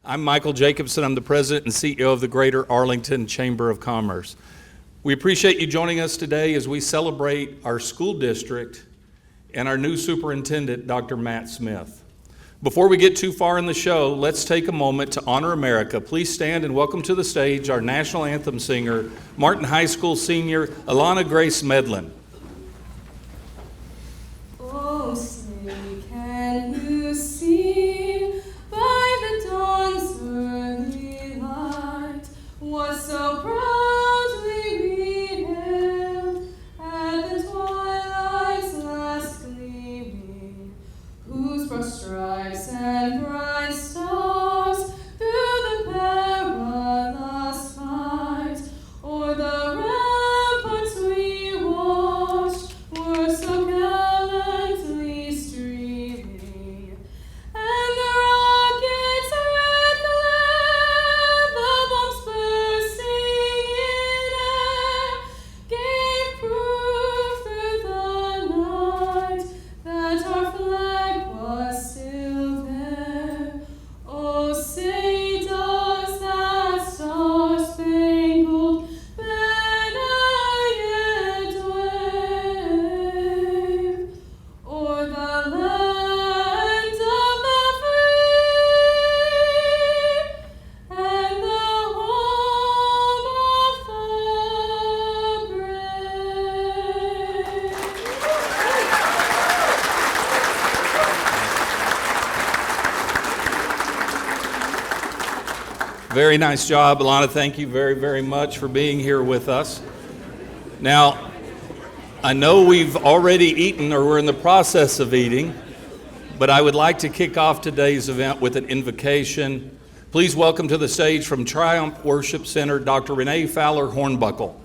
I'm Michael Jacobson. I'm the president and CEO of the Greater Arlington Chamber of Commerce. We appreciate you joining us today as we celebrate our school district and our new superintendent, Dr. Matt Smith. Before we get too far in the show, let's take a moment to honor America. Please stand and welcome to the stage our national anthem singer, Martin High School senior, Alanna Grace Medlin. Oh, say, can you see by the dawn's early light what so proudly we hailed at the twilight's last gleaming, whose broad stripes and bright stars through the perilous fight o'er the ramparts we watched were so gallantly streaming, and the rocket's red glare, the bombs bursting in air, gave proof through the night that our flag was still there. Oh, say does that star-spangled banner yet wave o'er the land of the free and the home of the brave? Very nice job, Alanna. Thank you very, very much for being here with us. Now, I know we've already eaten or we're in the process of eating, but I would like to kick off today's event with an invocation. Please welcome to the stage from Triumph Worship Center, Dr. Renée Fowler Hornbuckle.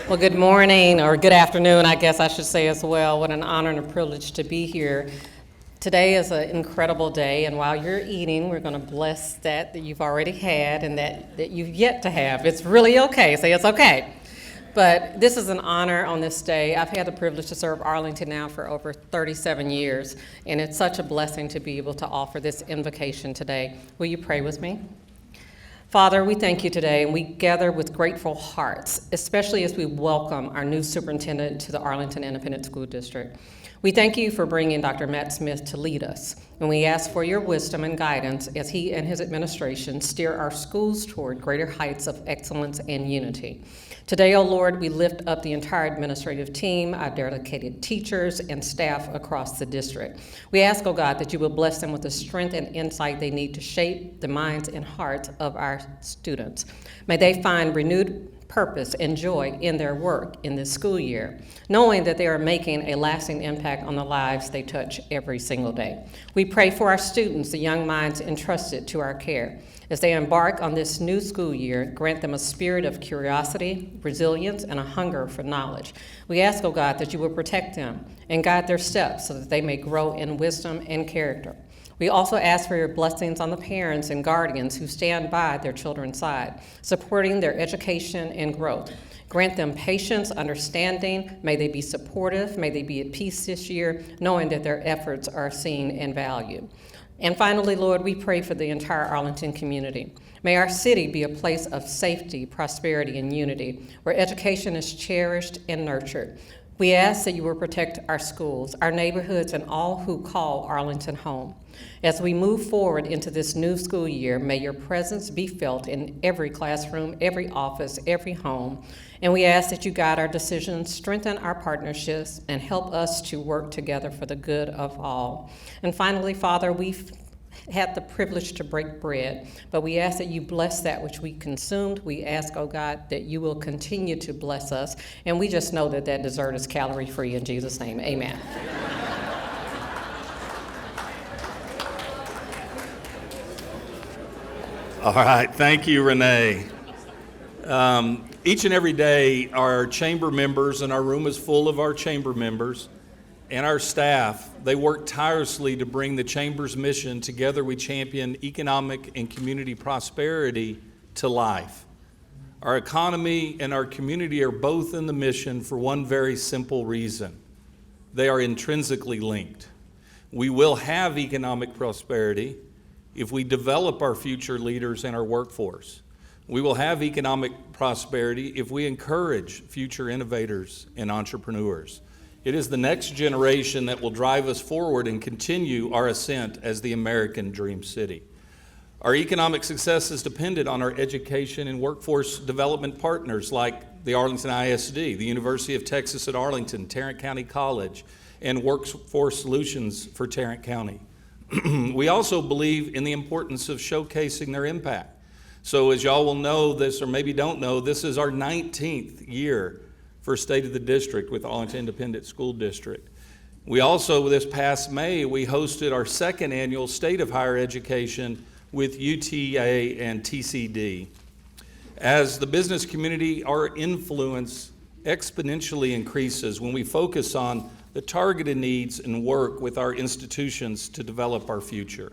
Well, good morning, or good afternoon, I guess I should say as well. What an honor and a privilege to be here. Today is an incredible day, and while you're eating, we're going to bless that you've already had and that you've yet to have. It's really okay. Say it's okay. But this is an honor on this day. I've had the privilege to serve Arlington now for over 37 years, and it's such a blessing to be able to offer this invocation today. Will you pray with me? Father, we thank you today, and we gather with grateful hearts, especially as we welcome our new superintendent to the Arlington Independent School District. We thank you for bringing Dr. Matt Smith to lead us, and we ask for your wisdom and guidance as he and his administration steer our schools toward greater heights of excellence and unity. Today, O Lord, we lift up the entire administrative team, our dedicated teachers and staff across the district. We ask, O God, that you will bless them with the strength and insight they need to shape the minds and hearts of our students. May they find renewed purpose and joy in their work in this school year, knowing that they are making a lasting impact on the lives they touch every single day. We pray for our students, the young minds entrusted to our care. As they embark on this new school year, grant them a spirit of curiosity, resilience, and a hunger for knowledge. We ask, O God, that you will protect them and guide their steps so that they may grow in wisdom and character. We also ask for your blessings on the parents and guardians who stand by their children's side, supporting their education and growth. Grant them patience, understanding. May they be supportive. May they be at peace this year, knowing that their efforts are seen and valued. And finally, Lord, we pray for the entire Arlington community. May our city be a place of safety, prosperity, and unity, where education is cherished and nurtured. We ask that you will protect our schools, our neighborhoods, and all who call Arlington home. As we move forward into this new school year, may your presence be felt in every classroom, every office, every home. And we ask that you guide our decisions, strengthen our partnerships, and help us to work together for the good of all. And finally, Father, we've had the privilege to break bread, but we ask that you bless that which we consumed. We ask, oh God, that you will continue to bless us, and we just know that that dessert is calorie-free in Jesus' name, amen. All right, thank you, Renee. Each and every day, our chamber members, and our room is full of our chamber members, and our staff, they work tirelessly to bring the Chamber's mission, Together We Champion Economic and Community Prosperity, to life. Our economy and our community are both in the mission for one very simple reason: They are intrinsically linked. We will have economic prosperity if we develop our future leaders and our workforce. We will have economic prosperity if we encourage future innovators and entrepreneurs. It is the next generation that will drive us forward and continue our ascent as the American Dream City. Our economic success is dependent on our education and workforce development partners like the Arlington ISD, the University of Texas at Arlington, Tarrant County College, and Workforce Solutions for Tarrant County. We also believe in the importance of showcasing their impact. So as y'all will know this, or maybe don't know, this is our 19th year for State of the District with Arlington Independent School District. We also, this past May, we hosted our second annual State of Higher Education with UTA and TCD. As the business community, our influence exponentially increases when we focus on the targeted needs and work with our institutions to develop our future.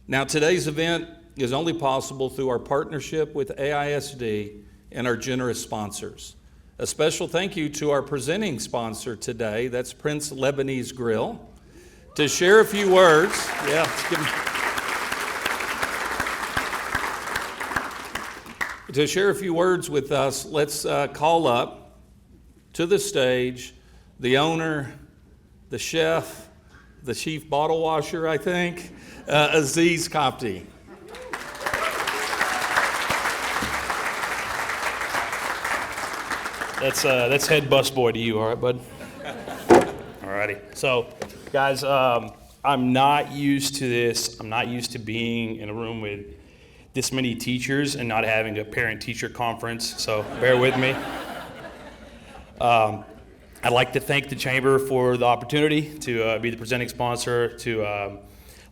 Now, today's event is only possible through our partnership with AISD and our generous sponsors. A special thank you to our presenting sponsor today, that's Prince Lebanese Grill. To share a few words, to share a few words with us, let's call up to the stage the owner, the chef, the chief bottle washer, I think, Aziz Kobty. That's head busboy to you, all right, bud? All righty. So, guys, I'm not used to this. I'm not used to being in a room with this many teachers and not having a parent-teacher conference, so bear with me. I'd like to thank the Chamber for the opportunity to be the presenting sponsor, I'd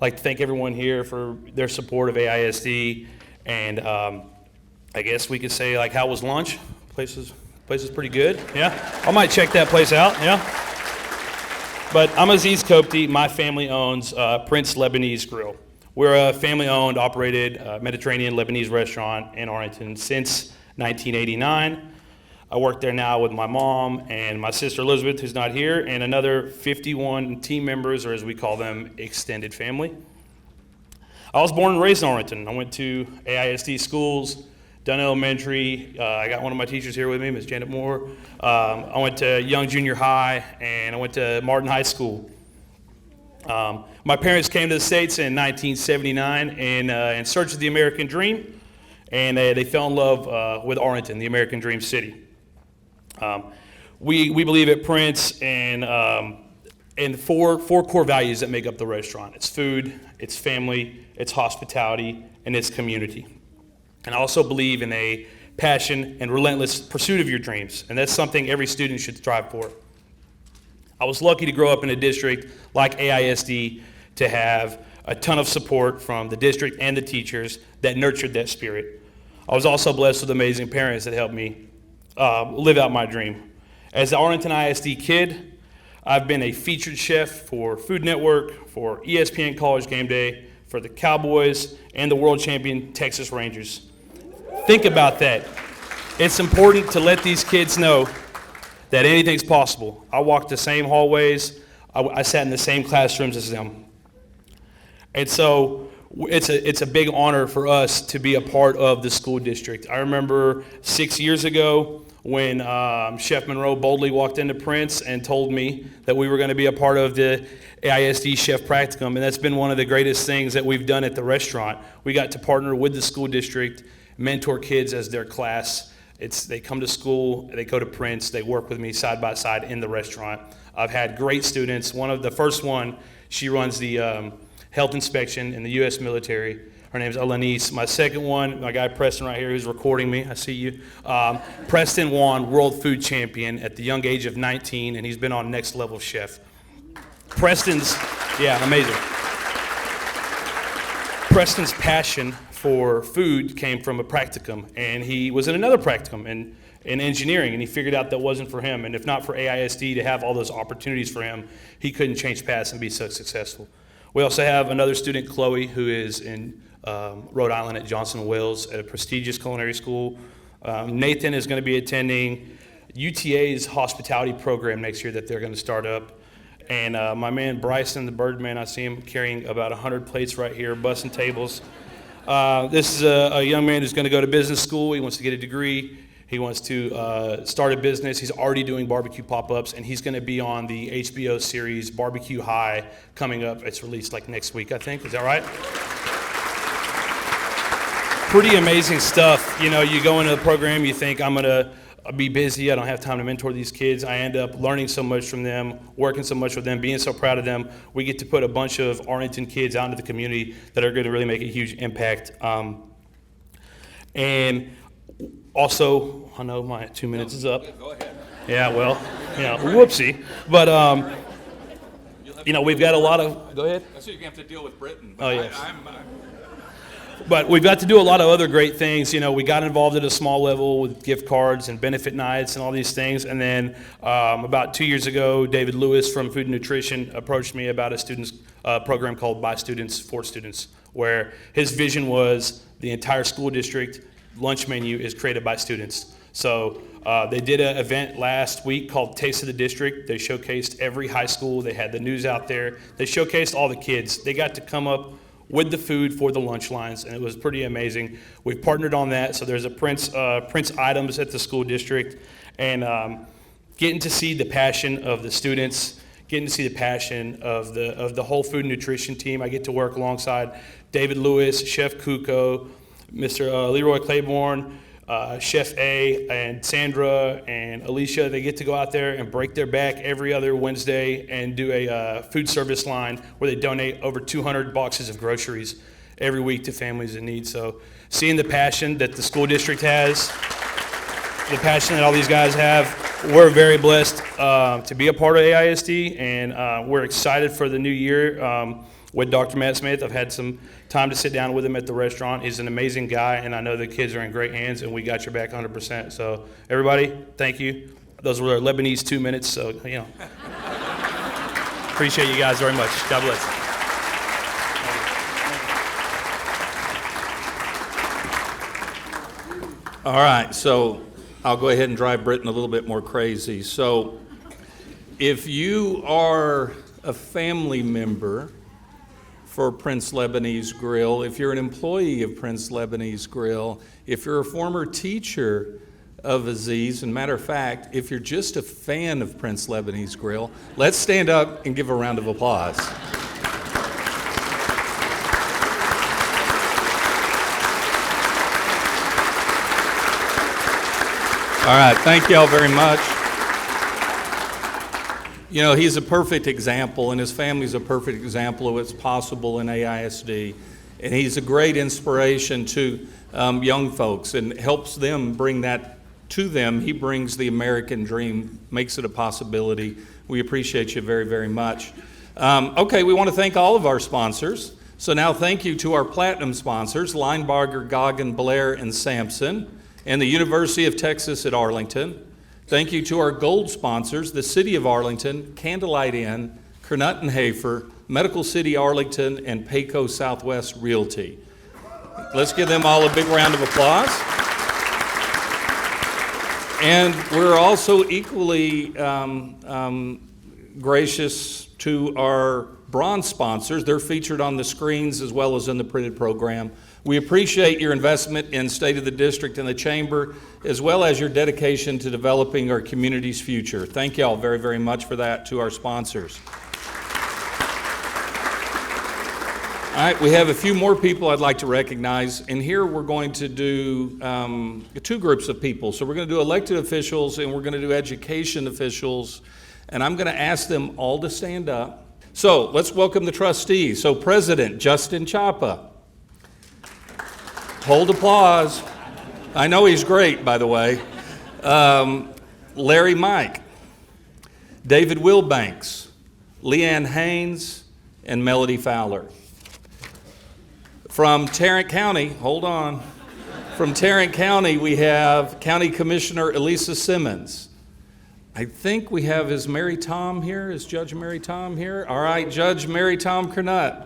like to thank everyone here for their support of AISD, and I guess we could say, like, how was lunch? Place is pretty good, yeah? I might check that place out, yeah? But I'm Aziz Kobty. My family owns Prince Lebanese Grill. We're a family-owned, operated Mediterranean Lebanese restaurant in Arlington since 1989. I work there now with my mom and my sister Elizabeth, who's not here, and another 51 team members, or as we call them, extended family. I was born and raised in Arlington. I went to AISD schools, Dunn Elementary. I got one of my teachers here with me, Ms. Janet Moore. I went to Young Junior High, and I went to Martin High School. My parents came to the States in 1979 in search of the American dream, and they fell in love with Arlington, the American dream city. We believe at Prince in four core values that make up the restaurant. It's food, it's family, it's hospitality, and it's community. And I also believe in a passion and relentless pursuit of your dreams, and that's something every student should strive for. I was lucky to grow up in a district like AISD to have a ton of support from the district and the teachers that nurtured that spirit. I was also blessed with amazing parents that helped me live out my dream. As the Arlington ISD kid, I've been a featured chef for Food Network, for ESPN College Game Day, for the Cowboys, and the world champion Texas Rangers. Think about that. It's important to let these kids know that anything's possible. I walked the same hallways. I sat in the same classrooms as them. And so it's a big honor for us to be a part of the school district. I remember 6 years ago when Chef Monroe boldly walked into Prince and told me that we were going to be a part of the AISD Chef Practicum, and that's been one of the greatest things that we've done at the restaurant. We got to partner with the school district, mentor kids as their class. They come to school, they go to Prince, they work with me side by side in the restaurant. I've had great students. The first one, she runs the health inspection in the U.S. military. Her name's Alanna. My second one, my guy Preston right here who's recording me, I see you. Preston won World Food Champion at the young age of 19, and he's been on Next Level Chef. Preston's passion for food came from a practicum, and he was in another practicum in engineering, and he figured out that wasn't for him, and if not for AISD to have all those opportunities for him, he couldn't change paths and be so successful. We also have another student, Chloe, who is in Rhode Island at Johnson & Wales at a prestigious culinary school. Nathan is going to be attending UTA's hospitality program next year that they're going to start up. And my man Bryson, the Birdman, I see him carrying about 100 plates right here, bussing tables. This is a young man who's going to go to business school. He wants to get a degree. He wants to start a business. He's already doing barbecue pop-ups, and he's going to be on the HBO series Barbecue High coming up. It's released like next week, I think. Is that right? Pretty amazing stuff. You know, you go into the program, you think, I'm going to be busy. I don't have time to mentor these kids. I end up learning so much from them, working so much with them, being so proud of them. We get to put a bunch of Arlington kids out into the community that are going to really make a huge impact. And also, I know my 2 minutes is up. Go ahead. Yeah, well, whoopsie. But, we've got a lot of, go ahead. So you're going to have to deal with Britain. Oh, yes. But we've got to do a lot of other great things. You know, we got involved at a small level with gift cards and benefit nights and all these things. And then about 2 years ago, David Lewis from Food and Nutrition approached me about a students program called By Students for Students, where his vision was the entire school district lunch menu is created by students. So they did an event last week called Taste of the District. They showcased every high school. They had the news out there. They showcased all the kids. They got to come up with the food for the lunch lines, and it was pretty amazing. We've partnered on that, so there's a Prince items at the school district, and getting to see the passion of the students, getting to see the passion of the whole food and nutrition team. I get to work alongside David Lewis, Chef Kuko, Mr. Leroy Claiborne, Chef A, and Sandra and Alicia. They get to go out there and break their back every other Wednesday and do a food service line where they donate over 200 boxes of groceries every week to families in need. So seeing the passion that the school district has, the passion that all these guys have, we're very blessed to be a part of AISD, and we're excited for the new year with Dr. Matt Smith. I've had some time to sit down with him at the restaurant. He's an amazing guy, and I know the kids are in great hands, and we got your back 100%. So everybody, thank you. Those were our Lebanese 2 minutes, so, appreciate you guys very much. God bless. All right, so I'll go ahead and drive Britain a little bit more crazy. So if you are a family member for Prince Lebanese Grill, if you're an employee of Prince Lebanese Grill, if you're a former teacher of Aziz, and matter of fact, if you're just a fan of Prince Lebanese Grill, let's stand up and give a round of applause. All right, thank y'all very much. You know, he's a perfect example, and his family's a perfect example of what's possible in AISD. And he's a great inspiration to young folks and helps them bring that to them. He brings the American dream, makes it a possibility. We appreciate you very, very much. Okay, we want to thank all of our sponsors. So now thank you to our platinum sponsors, Linebarger, Goggin, Blair, and Sampson, and the University of Texas at Arlington. Thank you to our gold sponsors, the City of Arlington, Candlelight Inn, Kernut and Hafer, Medical City Arlington, and Payco Southwest Realty. Let's give them all a big round of applause. And we're also equally gracious to our bronze sponsors. They're featured on the screens as well as in the printed program. We appreciate your investment in State of the District and the Chamber, as well as your dedication to developing our community's future. Thank you all very, very much for that, to our sponsors. All right, we have a few more people I'd like to recognize, and here we're going to do two groups of people. So we're going to do elected officials and we're going to do education officials, and I'm going to ask them all to stand up. So let's welcome the trustees. So President Justin Chapa. Hold applause. I know he's great, by the way. Larry Mike, David Wilbanks, Leanne Haynes, and Melody Fowler. From Tarrant County, hold on. From Tarrant County, we have County Commissioner Elisa Simmons. I think we have, is Mary Tom here? Is Judge Mary Tom here? All right, Judge Mary Tom Kernut.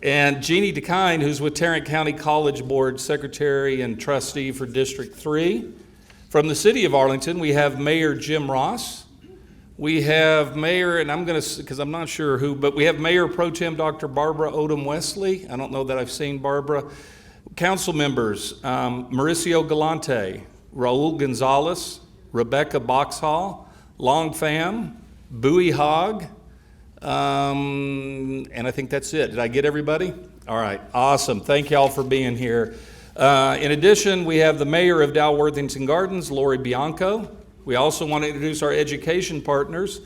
And Jeannie DeKine, who's with Tarrant County College Board Secretary and Trustee for District 3. From the City of Arlington, we have Mayor Jim Ross. We have Mayor, and I'm going to, because I'm not sure who, but we have Mayor Pro Tem Dr. Barbara Odom Wesley. I don't know that I've seen Barbara. Council members, Mauricio Galante, Raul Gonzalez, Rebecca Boxhall, Long Pham, Bowie Hogg, and I think that's it. Did I get everybody? All right, awesome. Thank you all for being here. In addition, we have the mayor of Dalworthington Gardens, Lori Bianco. We also want to introduce our education partners.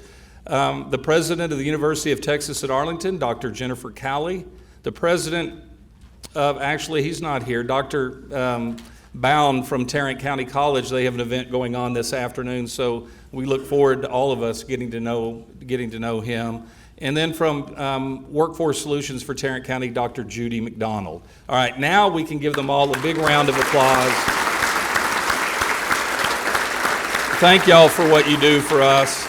The president of the University of Texas at Arlington, Dr. Jennifer Cowley. The president of, actually he's not here, Dr. Bound from Tarrant County College. They have an event going on this afternoon, so we look forward to all of us getting to know him. And then from Workforce Solutions for Tarrant County, Dr. Judy McDonald. All right, now we can give them all a big round of applause. Thank y'all for what you do for us.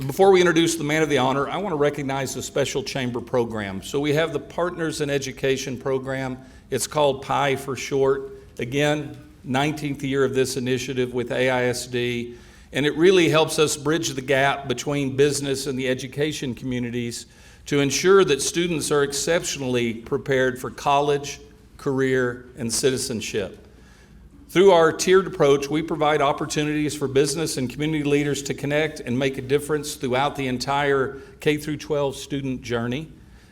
Before we introduce the man of the honor, I want to recognize the special chamber program. So we have the Partners in Education program. It's called PI for short. Again, 19th year of this initiative with AISD. And it really helps us bridge the gap between business and the education communities to ensure that students are exceptionally prepared for college, career, and citizenship. Through our tiered approach, we provide opportunities for business and community leaders to connect and make a difference throughout the entire K-12 student journey.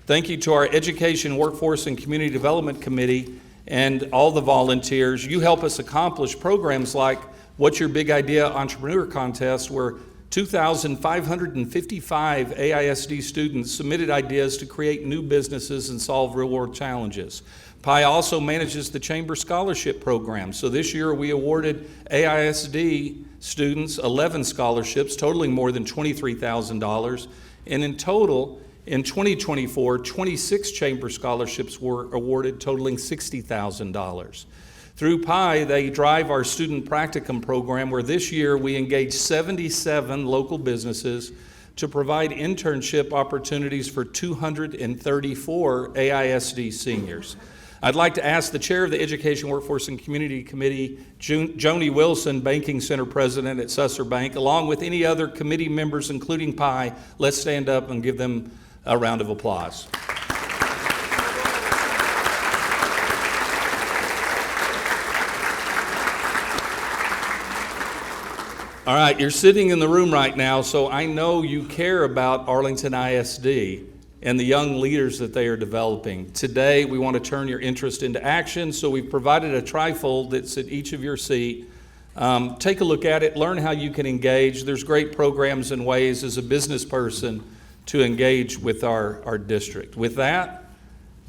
Thank you to our Education, Workforce, and Community Development Committee and all the volunteers. You help us accomplish programs like What's Your Big Idea Entrepreneur Contest, where 2,555 AISD students submitted ideas to create new businesses and solve real-world challenges. PI also manages the Chamber Scholarship Program. So this year we awarded AISD students 11 scholarships totaling more than $23,000. And in total, in 2024, 26 Chamber scholarships were awarded totaling $60,000. Through PI, they drive our student practicum program, where this year we engaged 77 local businesses to provide internship opportunities for 234 AISD seniors. I'd like to ask the chair of the Education, Workforce, and Community Committee, Joni Wilson, Banking Center President at Susser Bank, along with any other committee members, including PI, let's stand up and give them a round of applause. All right, you're sitting in the room right now, so I know you care about Arlington ISD and the young leaders that they are developing. Today, we want to turn your interest into action, so we've provided a trifold that's at each of your seat. Take a look at it, learn how you can engage. There's great programs and ways as a business person to engage with our district. With that,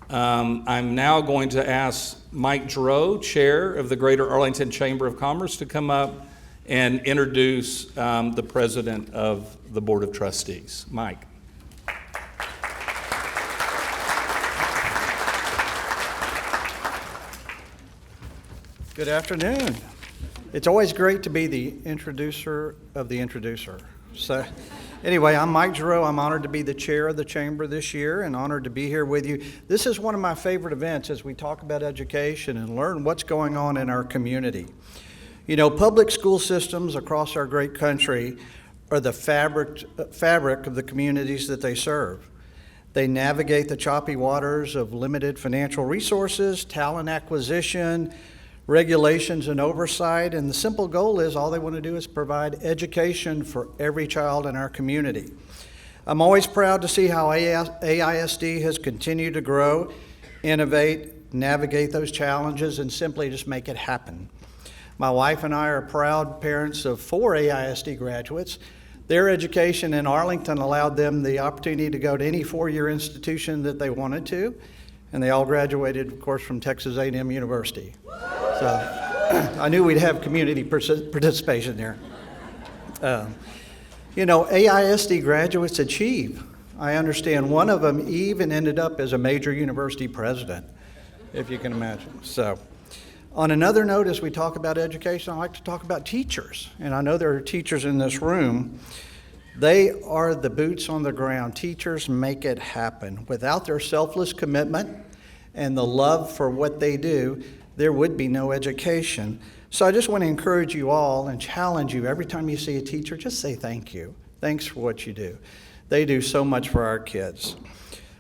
I'm now going to ask Mike Gerro, Chair of the Greater Arlington Chamber of Commerce, to come up and introduce the President of the Board of Trustees. Mike. Good afternoon. It's always great to be the introducer of the introducer. So anyway, I'm Mike Gerro. I'm honored to be the chair of the chamber this year and honored to be here with you. This is one of my favorite events as we talk about education and learn what's going on in our community. You know, public school systems across our great country are the fabric of the communities that they serve. They navigate the choppy waters of limited financial resources, talent acquisition, regulations and oversight, and the simple goal is all they want to do is provide education for every child in our community. I'm always proud to see how AISD has continued to grow, innovate, navigate those challenges, and simply just make it happen. My wife and I are proud parents of 4 AISD graduates. Their education in Arlington allowed them the opportunity to go to any 4-year institution that they wanted to, and they all graduated, of course, from Texas A&M University. So I knew we'd have community participation there. You know, AISD graduates achieve. I understand one of them even ended up as a major university president, if you can imagine. So on another note, as we talk about education, I like to talk about teachers. And I know there are teachers in this room. They are the boots on the ground. Teachers make it happen. Without their selfless commitment and the love for what they do, there would be no education. So I just want to encourage you all and challenge you every time you see a teacher, just say thank you. Thanks for what you do. They do so much for our kids.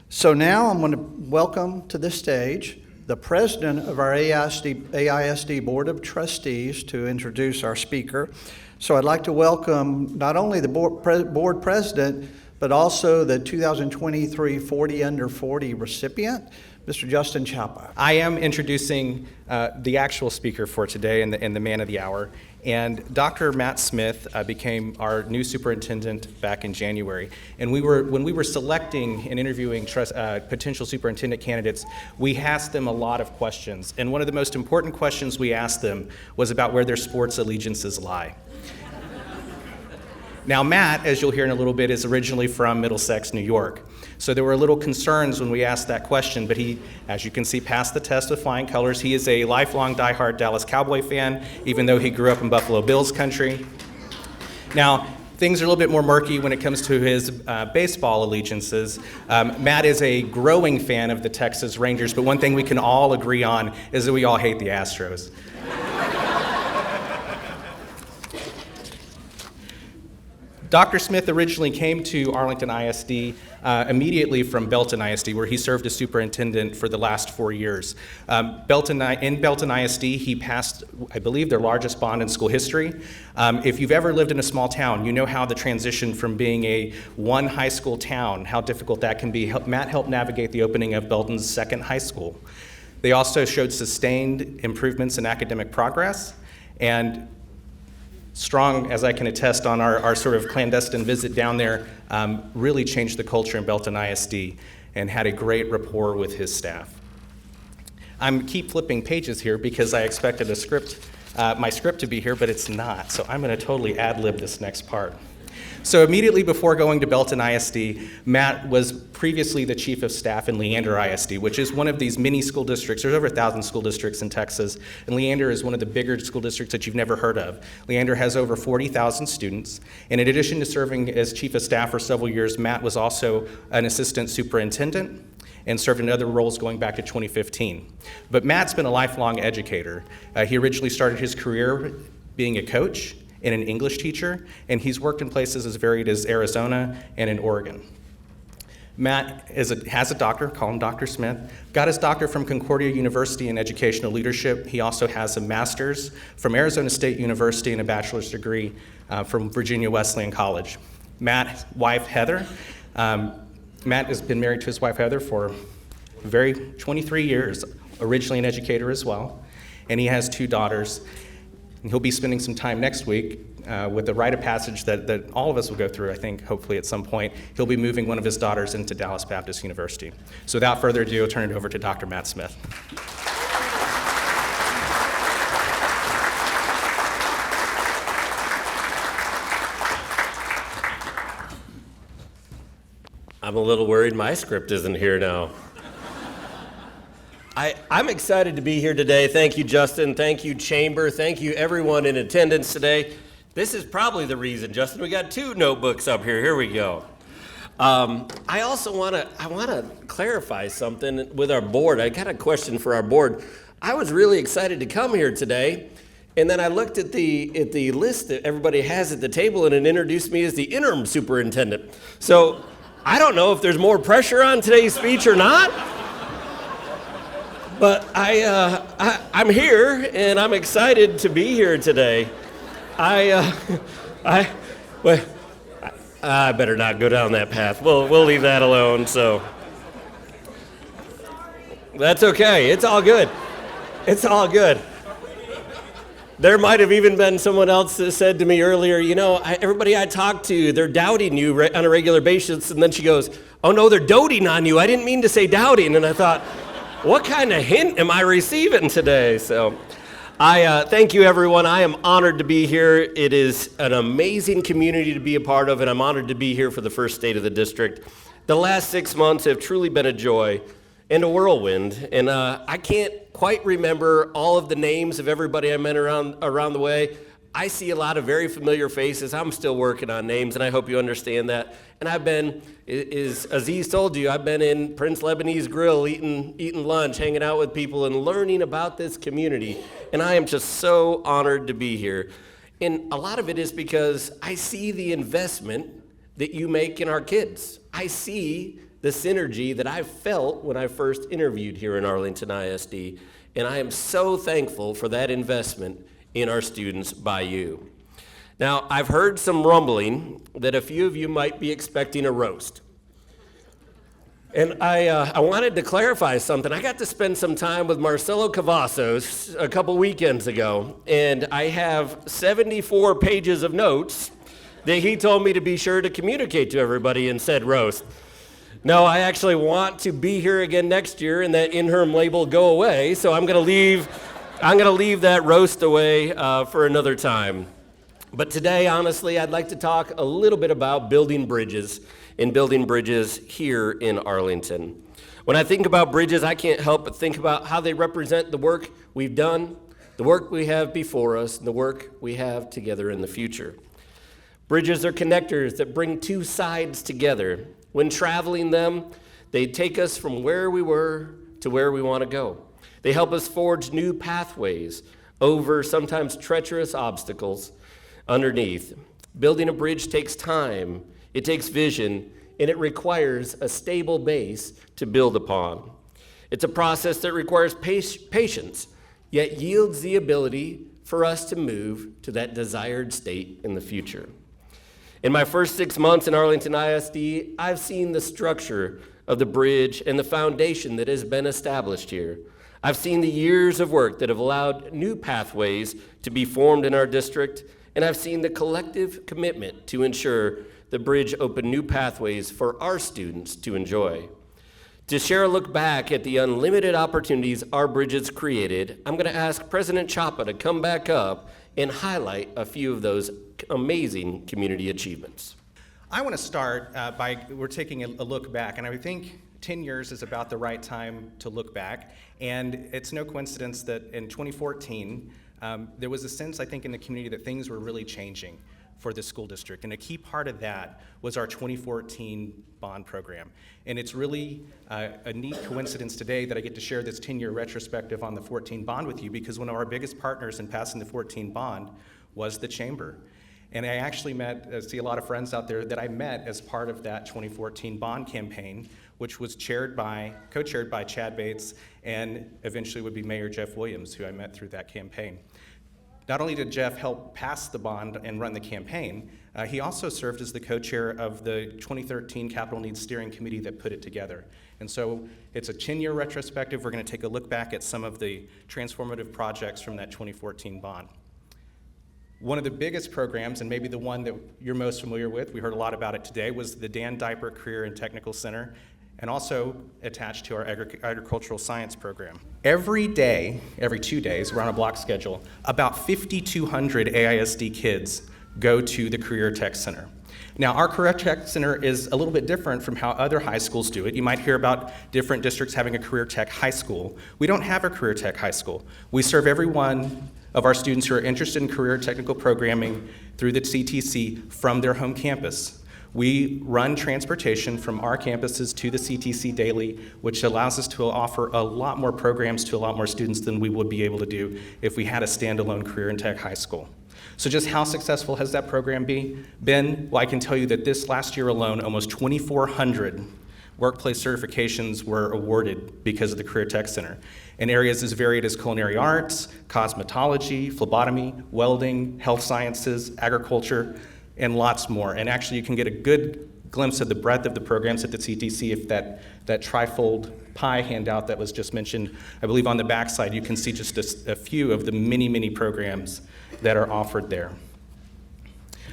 So now I'm going to welcome to the stage the president of our AISD Board of Trustees to introduce our speaker. So I'd like to welcome not only the board president, but also the 2023 40 Under 40 recipient, Mr. Justin Chapa. I am introducing the actual speaker for today and the man of the hour. And Dr. Matt Smith became our new superintendent back in January. And when we were selecting and interviewing potential superintendent candidates, we asked them a lot of questions. And one of the most important questions we asked them was about where their sports allegiances lie. Now, Matt, as you'll hear in a little bit, is originally from Middlesex, New York. So there were little concerns when we asked that question, but he, as you can see, passed the test with flying colors. He is a lifelong diehard Dallas Cowboy fan, even though he grew up in Buffalo Bills country. Now, things are a little bit more murky when it comes to his baseball allegiances. Matt is a growing fan of the Texas Rangers, but one thing we can all agree on is that we all hate the Astros. Dr. Smith originally came to Arlington ISD immediately from Belton ISD, where he served as superintendent for the last 4 years. In Belton ISD, he passed, I believe, their largest bond in school history. If you've ever lived in a small town, you know how the transition from being a one high school town, how difficult that can be. Matt helped navigate the opening of Belton's second high school. They also showed sustained improvements in academic progress, and strong, as I can attest on our sort of clandestine visit down there, really changed the culture in Belton ISD and had a great rapport with his staff. I'm keep flipping pages here because I expected my script to be here, but it's not. So I'm going to totally ad-lib this next part. So immediately before going to Belton ISD, Matt was previously the chief of staff in Leander ISD, which is one of these mini school districts. There's over 1,000 school districts in Texas, and Leander is one of the bigger school districts that you've never heard of. Leander has over 40,000 students, and in addition to serving as chief of staff for several years, Matt was also an assistant superintendent and served in other roles going back to 2015. But Matt's been a lifelong educator. He originally started his career being a coach and an English teacher, and he's worked in places as varied as Arizona and in Oregon. Matt has a doctor, call him Dr. Smith, got his doctor from Concordia University in educational leadership. He also has a master's from Arizona State University and a bachelor's degree from Virginia Wesleyan College. Matt's wife, Heather, Matt has been married to his wife, Heather, for 23 years, originally an educator as well, and he has 2 daughters. And he'll be spending some time next week with the rite of passage that all of us will go through, I think, hopefully at some point. He'll be moving one of his daughters into Dallas Baptist University. So without further ado, I'll turn it over to Dr. Matt Smith. I'm a little worried my script isn't here now. I'm excited to be here today. Thank you, Justin. Thank you, Chamber. Thank you, everyone in attendance today. This is probably the reason, Justin. We got 2 notebooks up here. Here we go. I also want to clarify something with our board. I got a question for our board. I was really excited to come here today, and then I looked at the list that everybody has at the table, and it introduced me as the interim superintendent. So I don't know if there's more pressure on today's speech or not. But I'm here, and I'm excited to be here today. I better not go down that path. We'll leave that alone. So that's okay. It's all good. It's all good. There might have even been someone else that said to me earlier, everybody I talk to, they're doubting you on a regular basis, and then she goes, "Oh no, they're doting on you. I didn't mean to say doubting," and I thought, what kind of hint am I receiving today? So I thank you, everyone. I am honored to be here. It is an amazing community to be a part of, and I'm honored to be here for the first state of the district. The last 6 months have truly been a joy and a whirlwind, and I can't quite remember all of the names of everybody I met around the way. I see a lot of very familiar faces. I'm still working on names, and I hope you understand that. And I've been, as Aziz told you, I've been in Prince Lebanese Grill eating lunch, hanging out with people and learning about this community. And I am just so honored to be here. And a lot of it is because I see the investment that you make in our kids. I see the synergy that I felt when I first interviewed here in Arlington ISD. And I am so thankful for that investment in our students by you. Now, I've heard some rumbling that a few of you might be expecting a roast. And I wanted to clarify something. I got to spend some time with Marcelo Cavazos a couple weekends ago, and I have 74 pages of notes that he told me to be sure to communicate to everybody in said roast. No, I actually want to be here again next year and that in-herm label go away, so I'm gonna leave that roast away for another time. But today, honestly, I'd like to talk a little bit about building bridges and building bridges here in Arlington. When I think about bridges, I can't help but think about how they represent the work we've done, the work we have before us, and the work we have together in the future. Bridges are connectors that bring two sides together. When traveling them, they take us from where we were to where we want to go. They help us forge new pathways over sometimes treacherous obstacles underneath. Building a bridge takes time, it takes vision, and it requires a stable base to build upon. It's a process that requires patience, yet yields the ability for us to move to that desired state in the future. In my first 6 months in Arlington ISD, I've seen the structure of the bridge and the foundation that has been established here. I've seen the years of work that have allowed new pathways to be formed in our district, and I've seen the collective commitment to ensure the bridge opened new pathways for our students to enjoy. To share a look back at the unlimited opportunities our bridges created, I'm going to ask President Chapa to come back up and highlight a few of those amazing community achievements. I want to start we're taking a look back, and I think 10 years is about the right time to look back. And it's no coincidence that in 2014, there was a sense, I think, in the community that things were really changing for the school district. And a key part of that was our 2014 bond program. And it's really a neat coincidence today that I get to share this 10-year retrospective on the 14 bond with you, because one of our biggest partners in passing the 14 bond was the Chamber. And I actually see a lot of friends out there that I met as part of that 2014 bond campaign, which was co-chaired by Chad Bates, and eventually would be Mayor Jeff Williams, who I met through that campaign. Not only did Jeff help pass the bond and run the campaign, he also served as the co-chair of the 2013 Capital Needs Steering Committee that put it together. And so it's a 10-year retrospective. We're going to take a look back at some of the transformative projects from that 2014 bond. One of the biggest programs, and maybe the one that you're most familiar with, we heard a lot about it today, was the Dan Diaper Career and Technical Center, and also attached to our agricultural science program. Every day, every 2 days, we're on a block schedule, about 5,200 AISD kids go to the Career Tech Center. Now, our Career Tech Center is a little bit different from how other high schools do it. You might hear about different districts having a Career Tech high school. We don't have a Career Tech high school. We serve every one of our students who are interested in career technical programming through the CTC from their home campus. We run transportation from our campuses to the CTC daily, which allows us to offer a lot more programs to a lot more students than we would be able to do if we had a standalone career and tech high school. So just how successful has that program been? Well, I can tell you that this last year alone, almost 2,400 workplace certifications were awarded because of the Career Tech Center in areas as varied as culinary arts, cosmetology, phlebotomy, welding, health sciences, agriculture, and lots more. And actually, you can get a good glimpse of the breadth of the programs at the CTC if that trifold pie handout that was just mentioned, I believe on the backside, you can see just a few of the many, many programs that are offered there.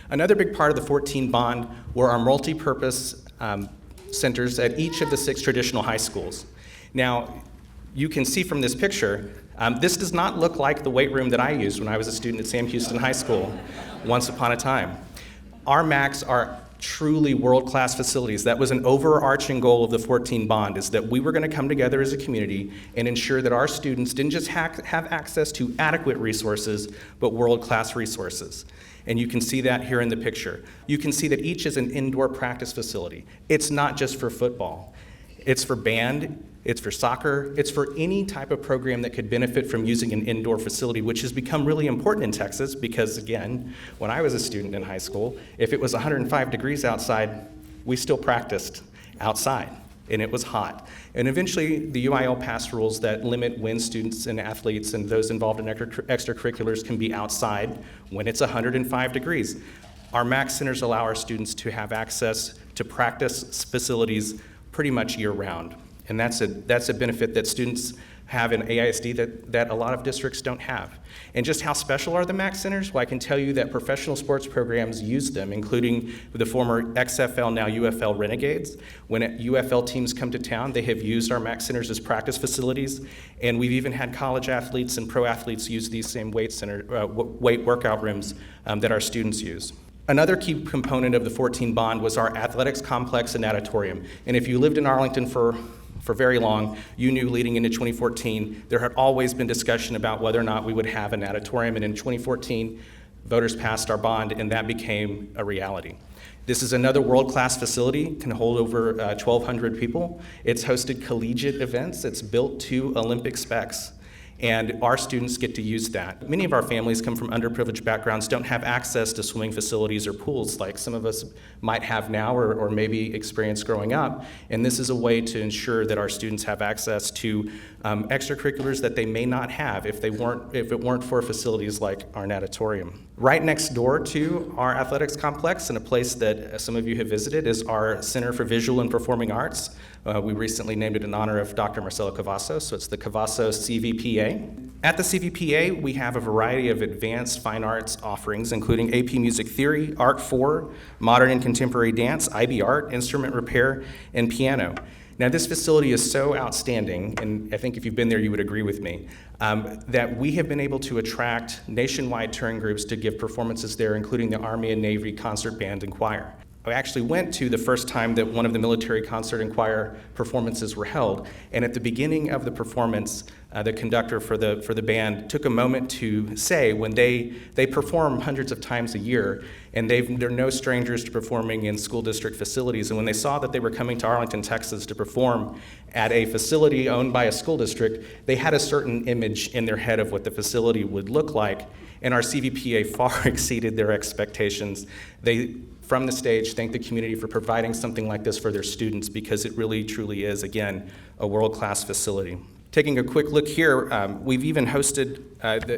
Another big part of the 14 bond were our multi-purpose centers at each of the 6 traditional high schools. Now, you can see from this picture, this does not look like the weight room that I used when I was a student at Sam Houston High School once upon a time. Our MACs are truly world-class facilities. That was an overarching goal of the 14 bond, is that we were going to come together as a community and ensure that our students didn't just have access to adequate resources, but world-class resources. and you can see that here in the picture. You can see that each is an indoor practice facility. It's not just for football. It's for band, it's for soccer, it's for any type of program that could benefit from using an indoor facility, which has become really important in Texas because, again, when I was a student in high school, if it was 105 degrees outside, we still practiced outside, and it was hot. And eventually, the UIL passed rules that limit when students and athletes and those involved in extracurriculars can be outside when it's 105 degrees. Our MAC centers allow our students to have access to practice facilities pretty much year-round. And that's a benefit that students have in AISD that a lot of districts don't have. And just how special are the MAC centers? Well, I can tell you that professional sports programs use them, including the former XFL, now UFL Renegades. When UFL teams come to town, they have used our MAC centers as practice facilities, and we've even had college athletes and pro athletes use these same weight workout rooms that our students use. Another key component of the 14 bond was our athletics complex and natatorium. And if you lived in Arlington for very long, you knew leading into 2014, there had always been discussion about whether or not we would have a natatorium. And in 2014, voters passed our bond, and that became a reality. This is another world-class facility, can hold over 1,200 people. It's hosted collegiate events. It's built to Olympic specs. And our students get to use that. Many of our families come from underprivileged backgrounds, don't have access to swimming facilities or pools like some of us might have now or maybe experienced growing up. And this is a way to ensure that our students have access to extracurriculars that they may not have if it weren't for facilities like our natatorium. Right next door to our athletics complex, and a place that some of you have visited, is our Center for Visual and Performing Arts. We recently named it in honor of Dr. Marcelo Cavazos, so it's the Cavazos CVPA. At the CVPA, we have a variety of advanced fine arts offerings, including AP Music Theory, Art 4, Modern and Contemporary Dance, IB Art, Instrument Repair, and Piano. Now, this facility is so outstanding, and I think if you've been there, you would agree with me, that we have been able to attract nationwide touring groups to give performances there, including the Army and Navy Concert Band and Choir. I actually went to the first time that one of the military concert and choir performances were held, and at the beginning of the performance, the conductor for the band took a moment to say, when they perform hundreds of times a year, and they're no strangers to performing in school district facilities, and when they saw that they were coming to Arlington, Texas to perform at a facility owned by a school district, they had a certain image in their head of what the facility would look like, and our CVPA far exceeded their expectations. They, from the stage, thank the community for providing something like this for their students, because it really, truly is, again, a world-class facility. Taking a quick look here, we've even hosted,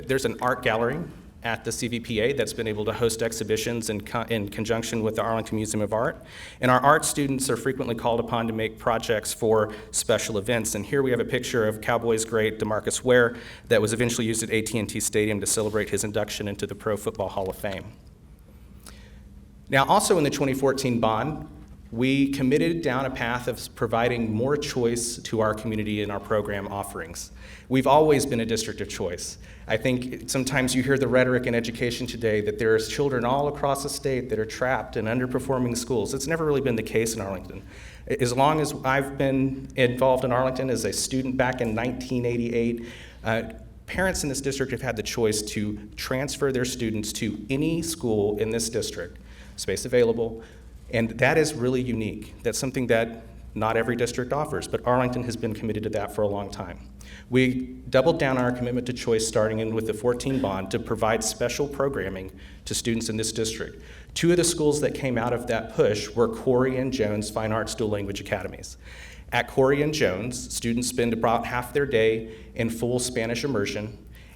there's an art gallery at the CVPA that's been able to host exhibitions in conjunction with the Arlington Museum of Art. And our art students are frequently called upon to make projects for special events. And here we have a picture of Cowboys great DeMarcus Ware that was eventually used at AT&T Stadium to celebrate his induction into the Pro Football Hall of Fame. Now, also in the 2014 bond, we committed down a path of providing more choice to our community in our program offerings. We've always been a district of choice. I think sometimes you hear the rhetoric in education today that there's children all across the state that are trapped in underperforming schools. It's never really been the case in Arlington. As long as I've been involved in Arlington as a student back in 1988, parents in this district have had the choice to transfer their students to any school in this district, space available, and that is really unique. That's something that not every district offers, but Arlington has been committed to that for a long time. We doubled down on our commitment to choice starting in with the 14 bond to provide special programming to students in this district. Two of the schools that came out of that push were Corey and Jones Fine Arts Dual Language Academies. At Corey and Jones, students spend about half their day in full Spanish immersion.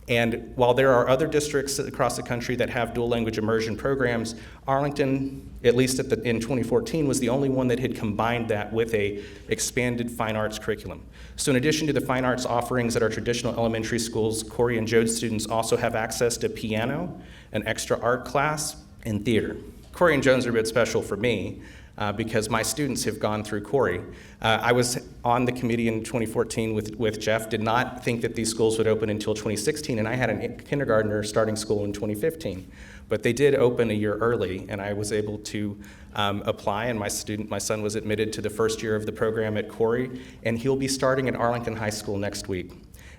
And while there are other districts across the country that have dual language immersion programs, Arlington, at least in 2014, was the only one that had combined that with a expanded fine arts curriculum. So in addition to the fine arts offerings at our traditional elementary schools, Corey and Jones students also have access to piano, an extra art class, and theater. Corey and Jones are a bit special for me, because my students have gone through Corey. I was on the committee in 2014 with Jeff, did not think that these schools would open until 2016, and I had a kindergartner starting school in 2015. But they did open a year early, and I was able to apply, and my son was admitted to the first year of the program at Corey, and he'll be starting at Arlington High School next week.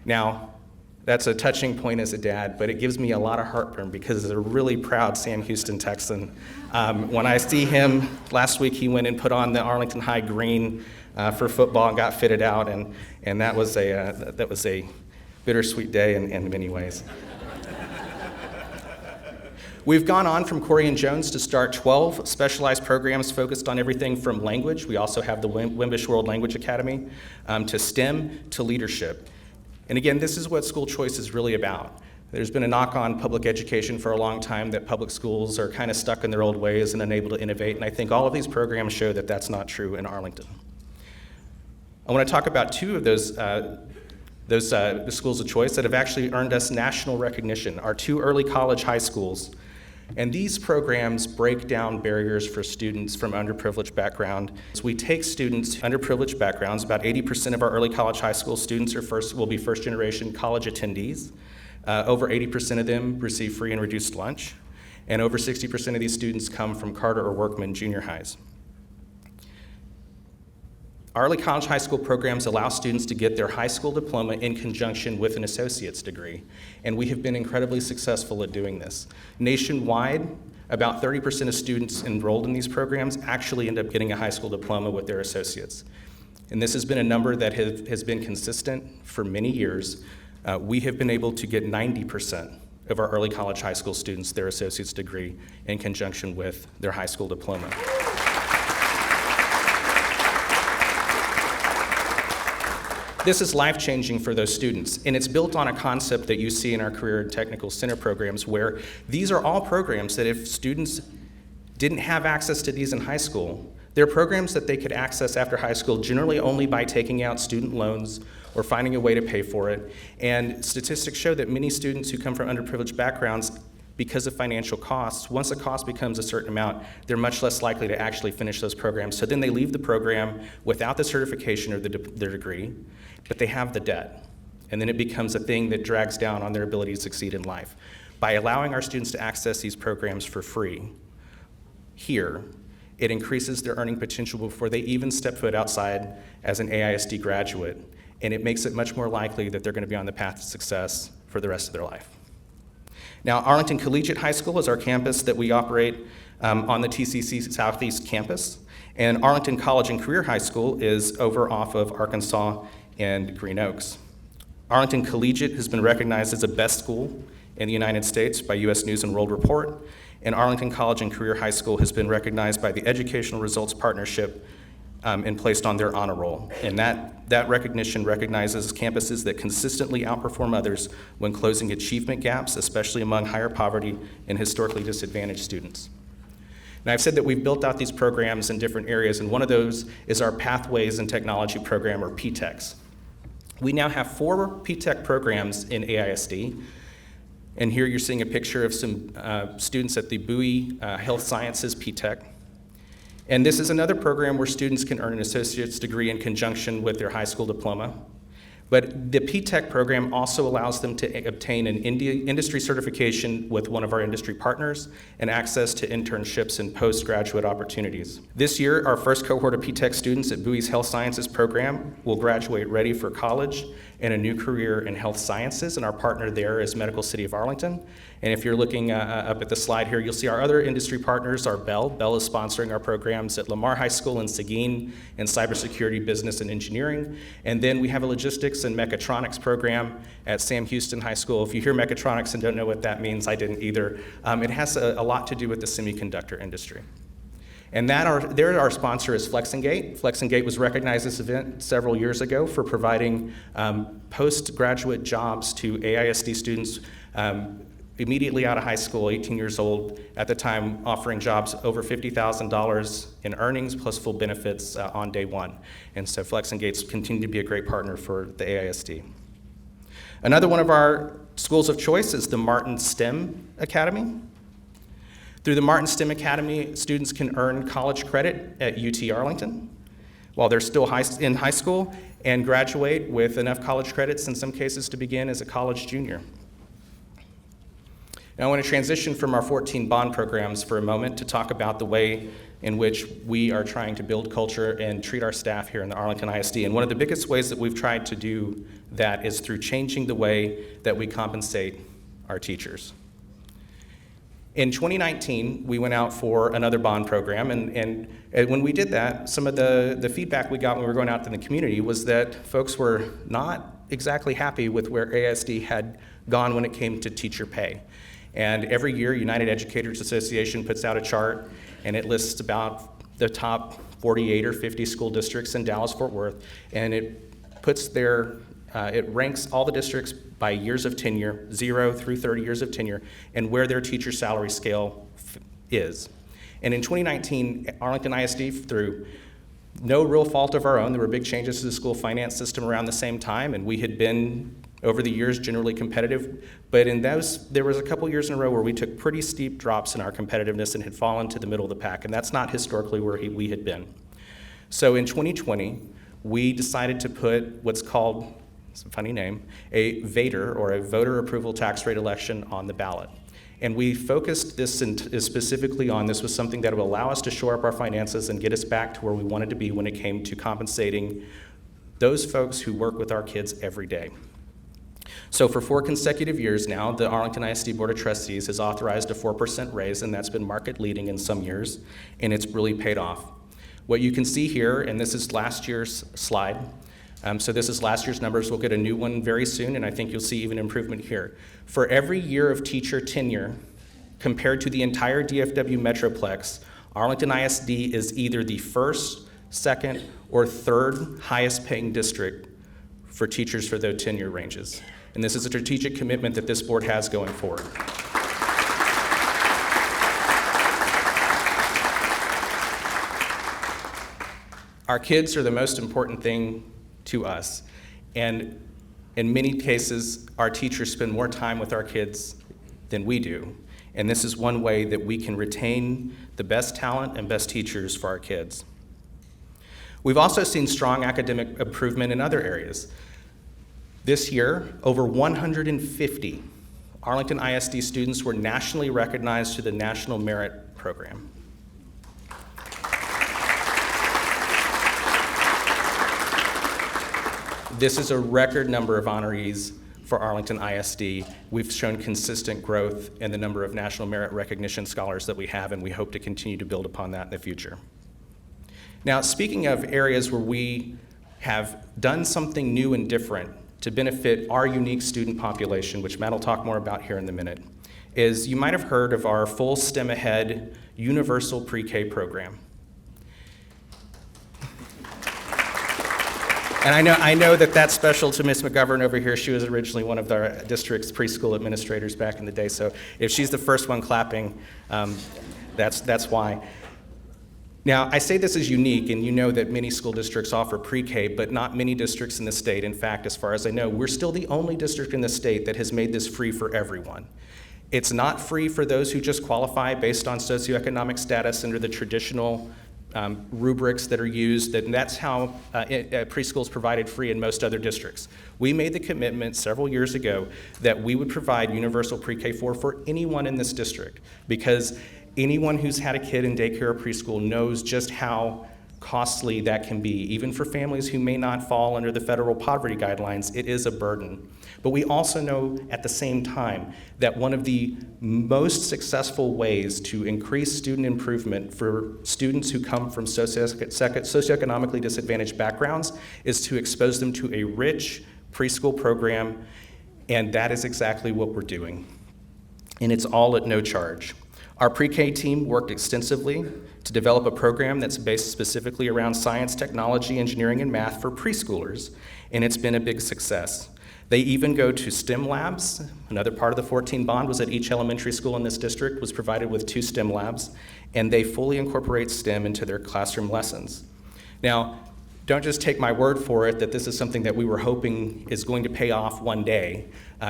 Now, That's a touching point as a dad, but it gives me a lot of heartburn because as a really proud Sam Houston Texan, when I see him, last week he went and put on the Arlington High green for football and got fitted out, and that was a bittersweet day in many ways. We've gone on from Corey and Jones to start 12 specialized programs focused on everything from language. We also have the Wimbish World Language Academy, to STEM, to leadership. And again, this is what school choice is really about. There's been a knock on public education for a long time that public schools are kind of stuck in their old ways and unable to innovate, and I think all of these programs show that that's not true in Arlington. I want to talk about two of those schools of choice that have actually earned us national recognition, our two early college high schools. And these programs break down barriers for students from underprivileged background. So we take students, underprivileged backgrounds, about 80% of our early college high school students will be first generation college attendees. Over 80% of them receive free and reduced lunch. And over 60% of these students come from Carter or Workman junior highs. Our early college high school programs allow students to get their high school diploma in conjunction with an associate's degree, and we have been incredibly successful at doing this. Nationwide, about 30% of students enrolled in these programs actually end up getting a high school diploma with their associates. And this has been a number that has been consistent for many years. We have been able to get 90% of our early college high school students their associate's degree in conjunction with their high school diploma. This is life-changing for those students, and it's built on a concept that you see in our Career and Technical Center programs, where these are all programs that if students didn't have access to these in high school, they're programs that they could access after high school generally only by taking out student loans or finding a way to pay for it. And statistics show that many students who come from underprivileged backgrounds, because of financial costs, once the cost becomes a certain amount, they're much less likely to actually finish those programs. So then they leave the program without the certification or their degree, but they have the debt. And then it becomes a thing that drags down on their ability to succeed in life. By allowing our students to access these programs for free here, it increases their earning potential before they even step foot outside as an AISD graduate, and it makes it much more likely that they're going to be on the path to success for the rest of their life. Now, Arlington Collegiate High School is our campus that we operate on the TCC Southeast campus, and Arlington College and Career High School is over off of Arkansas and Green Oaks. Arlington Collegiate has been recognized as the best school in the United States by U.S. News and World Report, and Arlington College and Career High School has been recognized by the Educational Results Partnership and placed on their honor roll. And that recognition recognizes campuses that consistently outperform others when closing achievement gaps, especially among higher poverty and historically disadvantaged students. Now, I've said that we've built out these programs in different areas, and one of those is our Pathways in Technology program, or PTECs. We now have 4 PTEC programs in AISD, and here you're seeing a picture of some students at the Bowie Health Sciences PTEC. And this is another program where students can earn an associate's degree in conjunction with their high school diploma. But the PTEC program also allows them to obtain an industry certification with one of our industry partners and access to internships and postgraduate opportunities. This year, our first cohort of PTEC students at Bowie's Health Sciences program will graduate ready for college and a new career in health sciences, and our partner there is Medical City of Arlington. And if you're looking up at the slide here, you'll see our other industry partners are Bell. Bell is sponsoring our programs at Lamar High School in Seguin in cybersecurity, business, and engineering. And then we have a logistics and mechatronics program at Sam Houston High School. If you hear mechatronics and don't know what that means, I didn't either. It has a lot to do with the semiconductor industry. And our sponsor is Flexingate. Flexingate was recognized this event several years ago for providing postgraduate jobs to AISD students immediately out of high school, 18 years old, at the time offering jobs over $50,000 in earnings plus full benefits on day one. And so Flexingate's continued to be a great partner for the AISD. Another one of our schools of choice is the Martin STEM Academy. Through the Martin STEM Academy, students can earn college credit at UT Arlington while they're still in high school and graduate with enough college credits in some cases to begin as a college junior. Now I want to transition from our 14 bond programs for a moment to talk about the way in which we are trying to build culture and treat our staff here in the Arlington ISD. And one of the biggest ways that we've tried to do that is through changing the way that we compensate our teachers. In 2019, we went out for another bond program, and when we did that, some of the feedback we got when we were going out to the community was that folks were not exactly happy with where AISD had gone when it came to teacher pay. And every year, United Educators Association puts out a chart, and it lists about the top 48 or 50 school districts in Dallas-Fort Worth, and it puts it ranks all the districts by years of tenure, 0 through 30 years of tenure, and where their teacher salary scale is. And in 2019, Arlington ISD, through no real fault of our own, there were big changes to the school finance system around the same time, and we had been, over the years, generally competitive. But in those, there was a couple years in a row where we took pretty steep drops in our competitiveness and had fallen to the middle of the pack, and that's not historically where we had been. So in 2020, we decided to put what's called, it's a funny name, a VATER, or a voter approval tax rate election, on the ballot. And we focused this specifically on this was something that would allow us to shore up our finances and get us back to where we wanted to be when it came to compensating those folks who work with our kids every day. So for 4 consecutive years now, the Arlington ISD Board of Trustees has authorized a 4% raise, and that's been market leading in some years, and it's really paid off. What you can see here, and this is last year's slide, so this is last year's numbers. We'll get a new one very soon, and I think you'll see even improvement here. For every year of teacher tenure, compared to the entire DFW Metroplex, Arlington ISD is either the first, second, or third highest paying district for teachers for those tenure ranges. And this is a strategic commitment that this board has going forward. Our kids are the most important thing to us. And in many cases, our teachers spend more time with our kids than we do. And this is one way that we can retain the best talent and best teachers for our kids. We've also seen strong academic improvement in other areas. This year, over 150 Arlington ISD students were nationally recognized through the National Merit Program. This is a record number of honorees for Arlington ISD. We've shown consistent growth in the number of National Merit Recognition scholars that we have, and we hope to continue to build upon that in the future. Now, speaking of areas where we have done something new and different to benefit our unique student population, which Matt will talk more about here in a minute, is you might have heard of our full STEM Ahead Universal Pre-K program. And I know that that's special to Ms. McGovern over here. She was originally one of our district's preschool administrators back in the day, so if she's the first one clapping, that's why. Now, I say this is unique, and you know that many school districts offer pre-K, but not many districts in the state. In fact, as far as I know, we're still the only district in the state that has made this free for everyone. It's not free for those who just qualify based on socioeconomic status under the traditional rubrics that are used, and that's how preschool is provided free in most other districts. We made the commitment several years ago that we would provide universal pre-K-4 for anyone in this district, because anyone who's had a kid in daycare or preschool knows just how costly that can be. Even for families who may not fall under the federal poverty guidelines, it is a burden. But we also know at the same time that one of the most successful ways to increase student improvement for students who come from socioeconomically disadvantaged backgrounds is to expose them to a rich preschool program, and that is exactly what we're doing. And it's all at no charge. Our pre-K team worked extensively to develop a program that's based specifically around science, technology, engineering, and math for preschoolers, and it's been a big success. They even go to STEM labs. Another part of the 14 bond was that each elementary school in this district was provided with 2 STEM labs, and they fully incorporate STEM into their classroom lessons. Now, don't just take my word for it that this is something that we were hoping is going to pay off one day,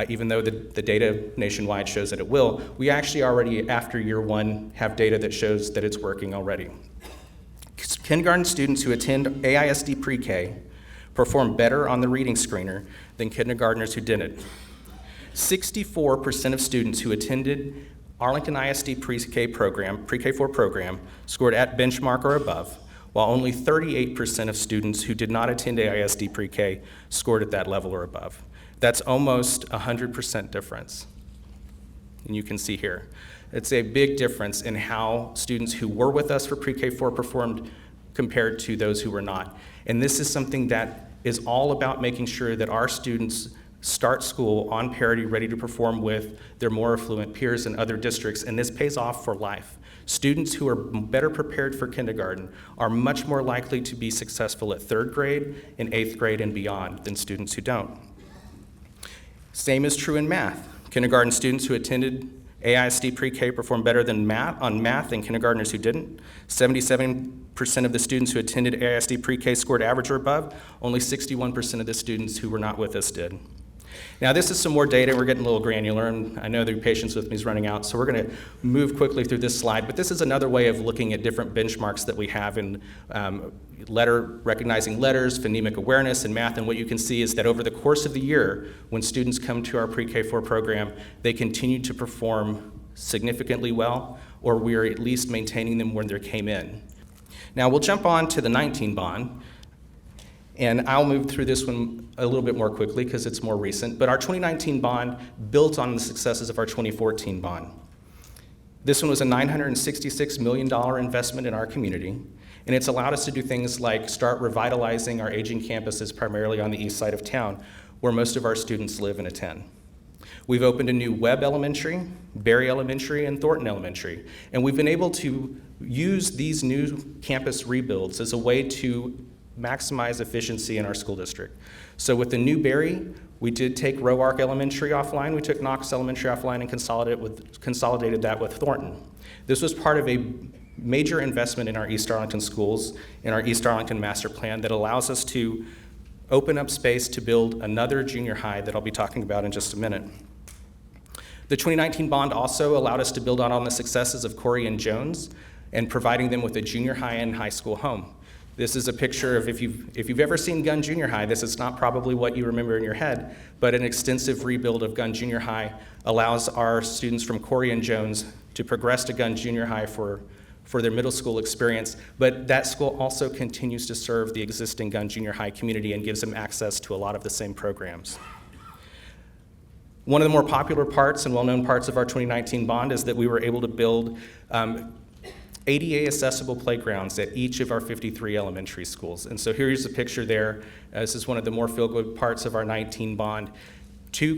even though the data nationwide shows that it will. We actually already, after year 1, have data that shows that it's working already. Kindergarten students who attend AISD pre-K perform better on the reading screener than kindergartners who didn't. 64% of students who attended Arlington ISD pre-K4 program scored at benchmark or above, while only 38% of students who did not attend AISD pre-K scored at that level or above. That's almost 100% difference. And you can see here. It's a big difference in how students who were with us for pre-K4 performed compared to those who were not. And this is something that is all about making sure that our students start school on parity, ready to perform with their more affluent peers in other districts, and this pays off for life. Students who are better prepared for kindergarten are much more likely to be successful at 3rd grade and 8th grade and beyond than students who don't. Same is true in math. Kindergarten students who attended AISD pre-K performed better than on math than kindergartners who didn't. 77% of the students who attended AISD pre-K scored average or above. Only 61% of the students who were not with us did. Now, this is some more data. We're getting a little granular, and I know the patience with me is running out, so we're going to move quickly through this slide. But this is another way of looking at different benchmarks that we have in recognizing letters, phonemic awareness, and math. And what you can see is that over the course of the year, when students come to our pre-K4 program, they continue to perform significantly well, or we are at least maintaining them when they came in. Now, we'll jump on to the 19 bond. And I'll move through this one a little bit more quickly because it's more recent. But our 2019 bond built on the successes of our 2014 bond. This one was a $966 million investment in our community. And it's allowed us to do things like start revitalizing our aging campuses, primarily on the east side of town, where most of our students live and attend. We've opened a new Webb Elementary, Berry Elementary, and Thornton Elementary. And we've been able to use these new campus rebuilds as a way to maximize efficiency in our school district. So with the new Berry, we did take Roark Elementary offline, we took Knox Elementary offline and consolidated that with Thornton. This was part of a major investment in our East Arlington schools, in our East Arlington master plan that allows us to open up space to build another junior high that I'll be talking about in just a minute. The 2019 bond also allowed us to build on the successes of Corey and Jones and providing them with a junior high and high school home. This is a picture of, if you've ever seen Gunn Junior High, this is not probably what you remember in your head, but an extensive rebuild of Gunn Junior High allows our students from Corey and Jones to progress to Gunn Junior High for their middle school experience, but that school also continues to serve the existing Gunn Junior High community and gives them access to a lot of the same programs. One of the more popular parts and well-known parts of our 2019 bond is that we were able to build ADA accessible playgrounds at each of our 53 elementary schools. And so here's a picture there. This is one of the more feel-good parts of our 19 bond. Two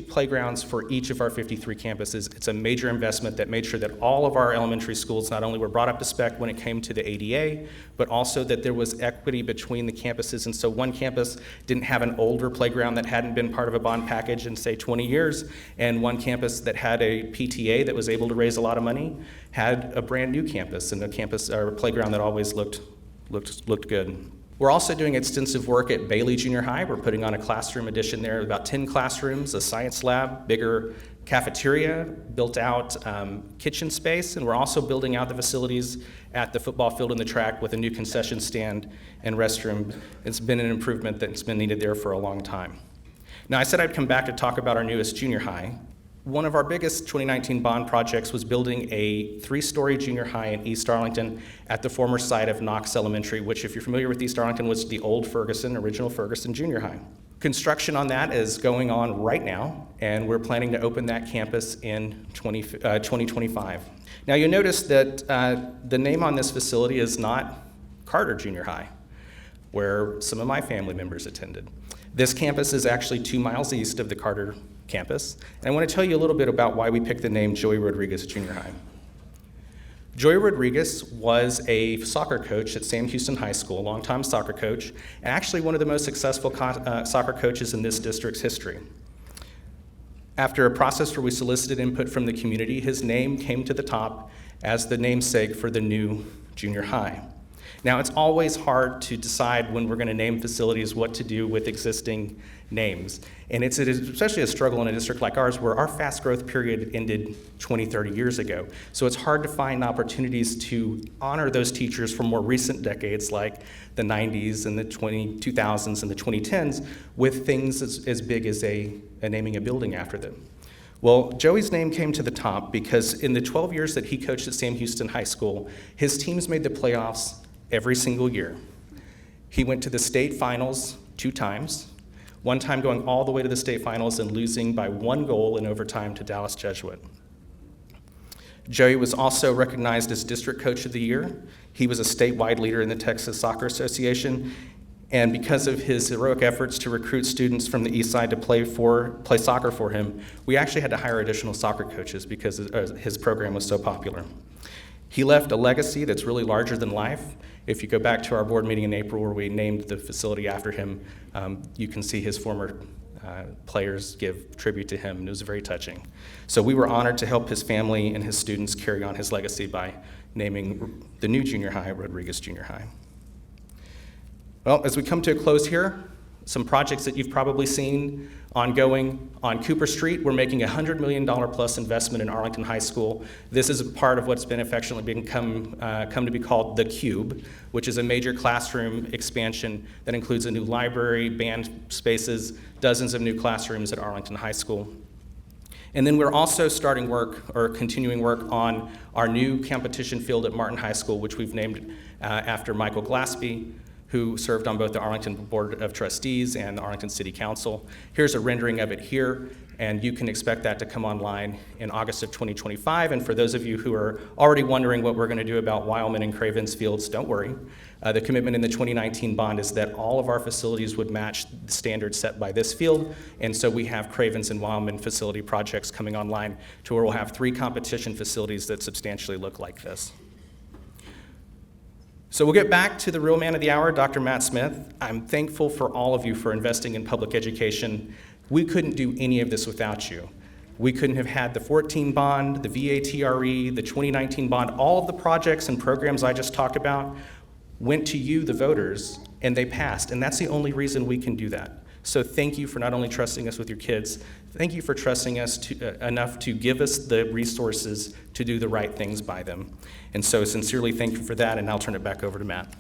playgrounds for each of our 53 campuses. It's a major investment that made sure that all of our elementary schools not only were brought up to spec when it came to the ADA, but also that there was equity between the campuses. And so one campus didn't have an older playground that hadn't been part of a bond package in, say, 20 years, and one campus that had a PTA that was able to raise a lot of money had a brand new campus, and a campus or a playground that always looked good. We're also doing extensive work at Bailey Junior High. We're putting on a classroom addition there, about 10 classrooms, a science lab, bigger cafeteria, built out kitchen space, and we're also building out the facilities at the football field and the track with a new concession stand and restroom. It's been an improvement that's been needed there for a long time. Now, I said I'd come back to talk about our newest junior high. One of our biggest 2019 bond projects was building a 3-story junior high in East Arlington at the former site of Knox Elementary, which, if you're familiar with East Arlington, was the old original Ferguson Junior High. Construction on that is going on right now, and we're planning to open that campus in 2025. Now, you'll notice that the name on this facility is not Carter Junior High, where some of my family members attended. This campus is actually 2 miles east of the Carter campus. And I want to tell you a little bit about why we picked the name Joey Rodriguez Junior High. Joey Rodriguez was a soccer coach at Sam Houston High School, a longtime soccer coach, and actually one of the most successful soccer coaches in this district's history. After a process where we solicited input from the community, his name came to the top as the namesake for the new junior high. Now, it's always hard to decide when we're going to name facilities what to do with existing names. And it's especially a struggle in a district like ours where our fast growth period ended 20, 30 years ago. So it's hard to find opportunities to honor those teachers from more recent decades like the 90s and the 2000s and the 2010s with things as big as naming a building after them. Well, Joey's name came to the top because in the 12 years that he coached at Sam Houston High School, his teams made the playoffs every single year. He went to the state finals 2 times, one time going all the way to the state finals and losing by 1 goal in overtime to Dallas Jesuit. Joey was also recognized as District Coach of the Year. He was a statewide leader in the Texas Soccer Association, and because of his heroic efforts to recruit students from the East Side to play soccer for him, we actually had to hire additional soccer coaches because his program was so popular. He left a legacy that's really larger than life. If you go back to our board meeting in April where we named the facility after him, you can see his former players give tribute to him, and it was very touching. So we were honored to help his family and his students carry on his legacy by naming the new junior high Rodriguez Junior High. Well, as we come to a close here, some projects that you've probably seen ongoing. On Cooper Street, we're making a $100 million plus investment in Arlington High School. This is a part of what's been affectionately come to be called The Cube, which is a major classroom expansion that includes a new library, band spaces, dozens of new classrooms at Arlington High School. And then we're also starting work, or continuing work, on our new competition field at Martin High School, which we've named after Michael Glaspie, who served on both the Arlington Board of Trustees and the Arlington City Council. Here's a rendering of it here, and you can expect that to come online in August of 2025. And for those of you who are already wondering what we're going to do about Wileman and Cravens Fields, don't worry. The commitment in the 2019 bond is that all of our facilities would match the standards set by this field, and so we have Cravens and Wileman facility projects coming online to where we'll have 3 competition facilities that substantially look like this. So we'll get back to the real man of the hour, Dr. Matt Smith. I'm thankful for all of you for investing in public education. We couldn't do any of this without you. We couldn't have had the 14 bond, the VATRE, the 2019 bond, all of the projects and programs I just talked about went to you, the voters, and they passed. And that's the only reason we can do that. So thank you for not only trusting us with your kids, thank you for trusting us enough to give us the resources to do the right things by them. And so sincerely thank you for that, and I'll turn it back over to Matt.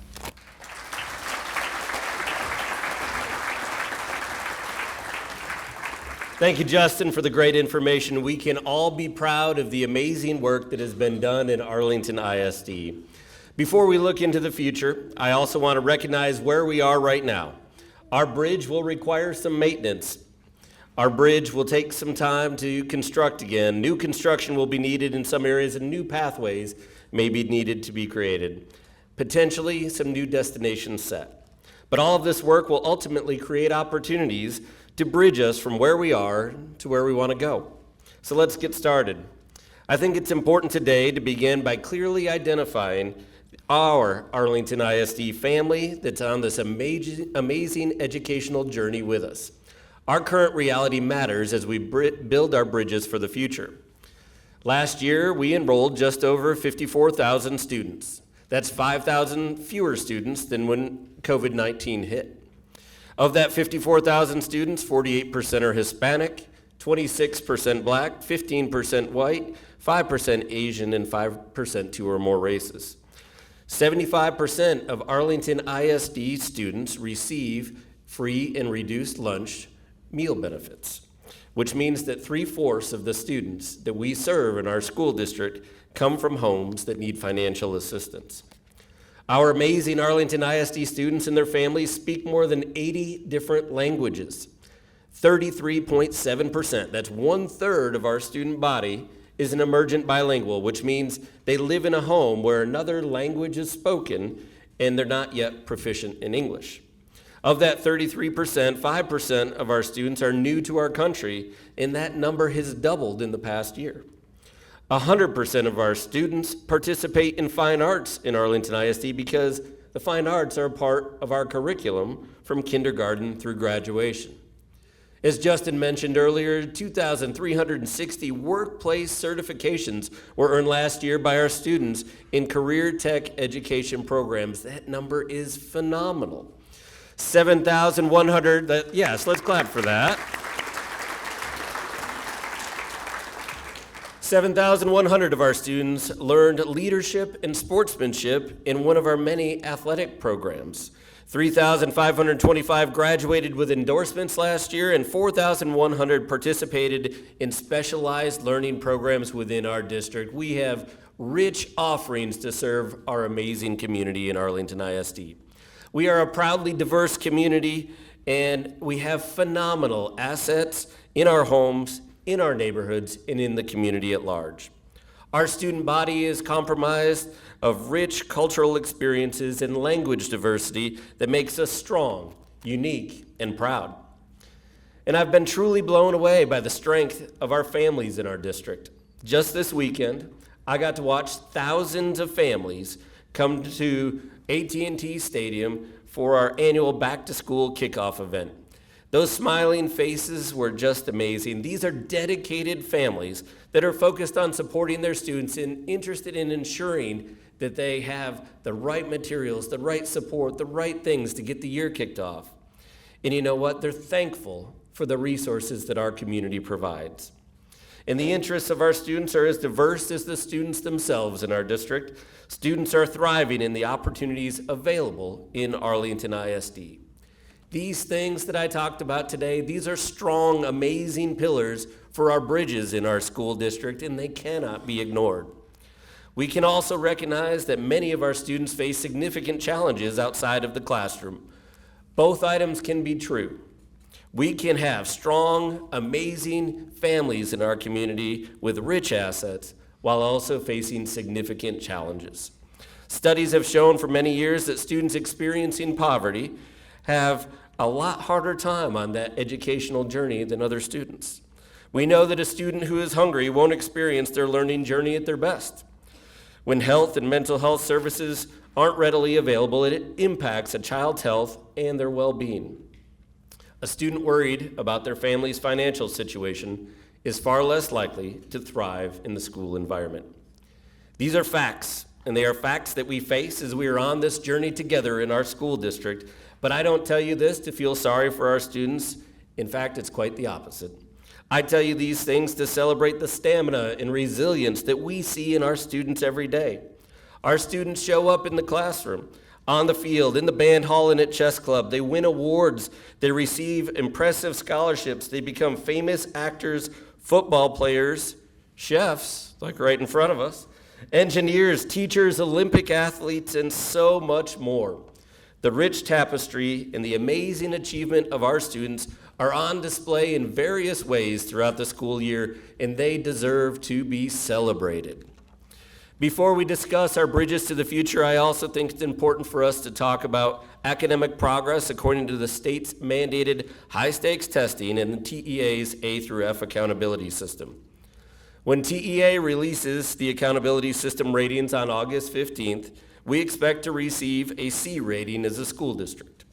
Thank you, Justin, for the great information. We can all be proud of the amazing work that has been done in Arlington ISD. Before we look into the future, I also want to recognize where we are right now. Our bridge will require some maintenance. Our bridge will take some time to construct again. New construction will be needed in some areas, and new pathways may be needed to be created. Potentially, some new destinations set. But all of this work will ultimately create opportunities to bridge us from where we are to where we want to go. So let's get started. I think it's important today to begin by clearly identifying our Arlington ISD family that's on this amazing educational journey with us. Our current reality matters as we build our bridges for the future. Last year, we enrolled just over 54,000 students. That's 5,000 fewer students than when COVID-19 hit. Of that 54,000 students, 48% are Hispanic, 26% Black, 15% white, 5% Asian, and 5% 2 or more races. 75% of Arlington ISD students receive free and reduced lunch meal benefits, which means that 3/4 of the students that we serve in our school district come from homes that need financial assistance. Our amazing Arlington ISD students and their families speak more than 80 different languages. 33.7%, that's 1/3 of our student body, is an emergent bilingual, which means they live in a home where another language is spoken and they're not yet proficient in English. Of that 33%, 5% of our students are new to our country, and that number has doubled in the past year. 100% of our students participate in fine arts in Arlington ISD because the fine arts are a part of our curriculum from kindergarten through graduation. As Justin mentioned earlier, 2,360 workplace certifications were earned last year by our students in career tech education programs. That number is phenomenal. 7,100, yes, let's clap for that. 7,100 of our students learned leadership and sportsmanship in one of our many athletic programs. 3,525 graduated with endorsements last year, and 4,100 participated in specialized learning programs within our district. We have rich offerings to serve our amazing community in Arlington ISD. We are a proudly diverse community, and we have phenomenal assets in our homes, in our neighborhoods, and in the community at large. Our student body is comprised of rich cultural experiences and language diversity that makes us strong, unique, and proud. And I've been truly blown away by the strength of our families in our district. Just this weekend, I got to watch thousands of families come to AT&T Stadium for our annual back-to-school kickoff event. Those smiling faces were just amazing. These are dedicated families that are focused on supporting their students and interested in ensuring that they have the right materials, the right support, the right things to get the year kicked off. And you know what? They're thankful for the resources that our community provides. And the interests of our students are as diverse as the students themselves in our district. Students are thriving in the opportunities available in Arlington ISD. These things that I talked about today, these are strong, amazing pillars for our bridges in our school district, and they cannot be ignored. We can also recognize that many of our students face significant challenges outside of the classroom. Both items can be true. We can have strong, amazing families in our community with rich assets while also facing significant challenges. Studies have shown for many years that students experiencing poverty have a lot harder time on that educational journey than other students. We know that a student who is hungry won't experience their learning journey at their best. When health and mental health services aren't readily available, it impacts a child's health and their well-being. A student worried about their family's financial situation is far less likely to thrive in the school environment. These are facts, and they are facts that we face as we are on this journey together in our school district. But I don't tell you this to feel sorry for our students. In fact, it's quite the opposite. I tell you these things to celebrate the stamina and resilience that we see in our students every day. Our students show up in the classroom, on the field, in the band hall, and at chess club. They win awards. They receive impressive scholarships. They become famous actors, football players, chefs, like right in front of us, engineers, teachers, Olympic athletes, and so much more. The rich tapestry and the amazing achievement of our students are on display in various ways throughout the school year, and they deserve to be celebrated. Before we discuss our bridges to the future, I also think it's important for us to talk about academic progress according to the state's mandated high-stakes testing and the TEA's A through F accountability system. When TEA releases the accountability system ratings on August 15th, we expect to receive a C rating as a school district.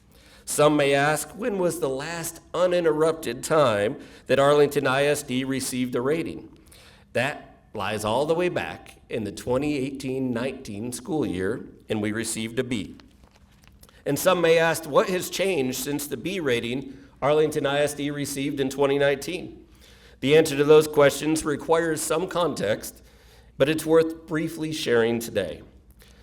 Some may ask, when was the last uninterrupted time that Arlington ISD received a rating? That lies all the way back in the 2018-19 school year, and we received a B. And some may ask, what has changed since the B rating Arlington ISD received in 2019? The answer to those questions requires some context, but it's worth briefly sharing today.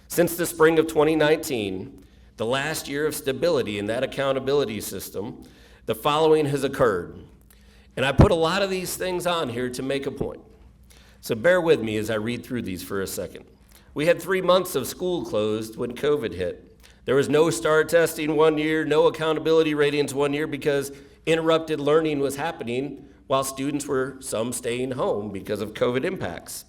Since the spring of 2019, the last year of stability in that accountability system, the following has occurred. And I put a lot of these things on here to make a point. So bear with me as I read through these for a second. We had 3 months of school closed when COVID hit. There was no STAR testing 1 year, no accountability ratings 1 year because interrupted learning was happening while students were some staying home because of COVID impacts.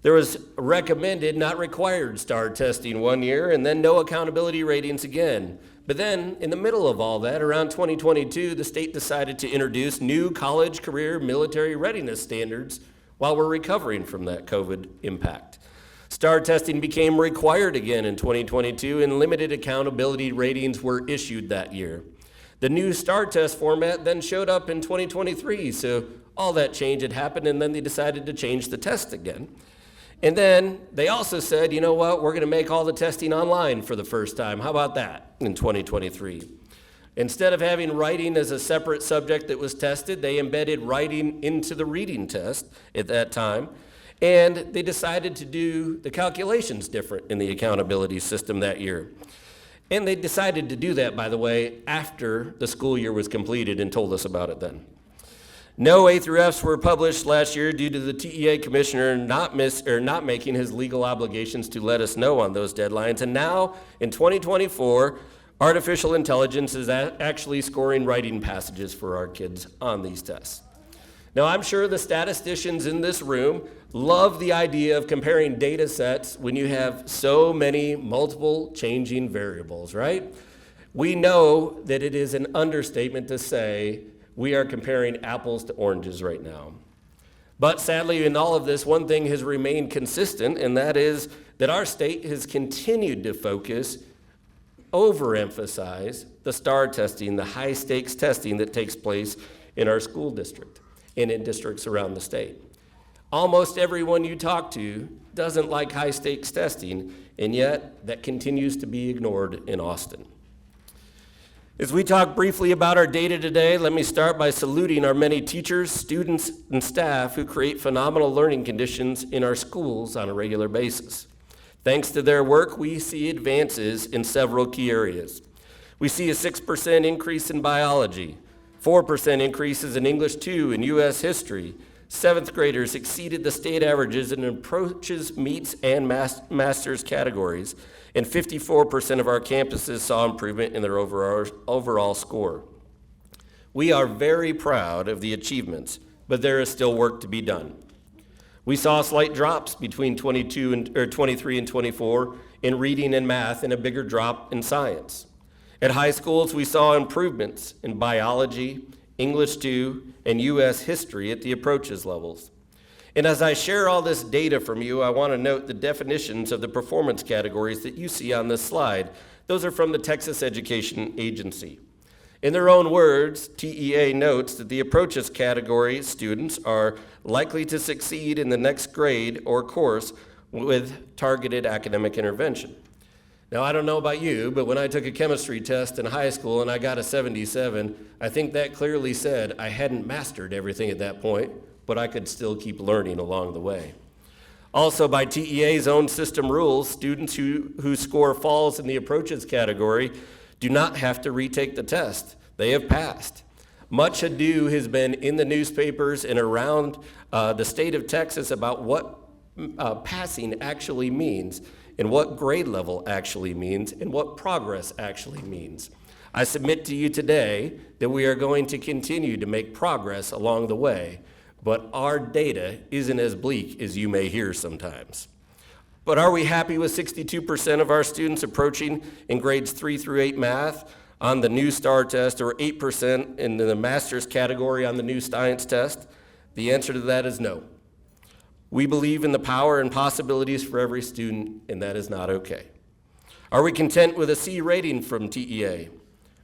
There was recommended, not required STAR testing 1 year, and then no accountability ratings again. But then, in the middle of all that, around 2022, the state decided to introduce new college, career, military readiness standards while we're recovering from that COVID impact. STAR testing became required again in 2022, and limited accountability ratings were issued that year. The new STAR test format then showed up in 2023, so all that change had happened, and then they decided to change the test again. And then they also said, you know what, we're going to make all the testing online for the first time. How about that in 2023? Instead of having writing as a separate subject that was tested, they embedded writing into the reading test at that time. And they decided to do the calculations different in the accountability system that year. And they decided to do that, by the way, after the school year was completed and told us about it then. No A through Fs were published last year due to the TEA commissioner not making his legal obligations to let us know on those deadlines. And now, in 2024, artificial intelligence is actually scoring writing passages for our kids on these tests. Now, I'm sure the statisticians in this room love the idea of comparing data sets when you have so many multiple changing variables, right? We know that it is an understatement to say we are comparing apples to oranges right now. But sadly, in all of this, one thing has remained consistent, and that is that our state has continued to overemphasize the STAR testing, the high-stakes testing that takes place in our school district and in districts around the state. Almost everyone you talk to doesn't like high-stakes testing, and yet that continues to be ignored in Austin. As we talk briefly about our data today, let me start by saluting our many teachers, students, and staff who create phenomenal learning conditions in our schools on a regular basis. Thanks to their work, we see advances in several key areas. We see a 6% increase in biology, 4% increases in English 2 and U.S. history. 7th graders exceeded the state averages in approaches, meets, and master's categories, and 54% of our campuses saw improvement in their overall score. We are very proud of the achievements, but there is still work to be done. We saw slight drops between 23 and 24 in reading and math, and a bigger drop in science. At high schools, we saw improvements in biology, English 2, and U.S. history at the approaches levels. And as I share all this data from you, I want to note the definitions of the performance categories that you see on this slide. Those are from the Texas Education Agency. In their own words, TEA notes that the approaches category students are likely to succeed in the next grade or course with targeted academic intervention. Now, I don't know about you, but when I took a chemistry test in high school and I got a 77, I think that clearly said I hadn't mastered everything at that point, but I could still keep learning along the way. Also, by TEA's own system rules, students whose score falls in the approaches category do not have to retake the test. They have passed. Much ado has been in the newspapers and around the state of Texas about what passing actually means, and what grade level actually means, and what progress actually means. I submit to you today that we are going to continue to make progress along the way, but our data isn't as bleak as you may hear sometimes. But are we happy with 62% of our students approaching in grades 3 through 8 math on the new STAR test, or 8% in the master's category on the new science test? The answer to that is no. We believe in the power and possibilities for every student, and that is not okay. Are we content with a C rating from TEA?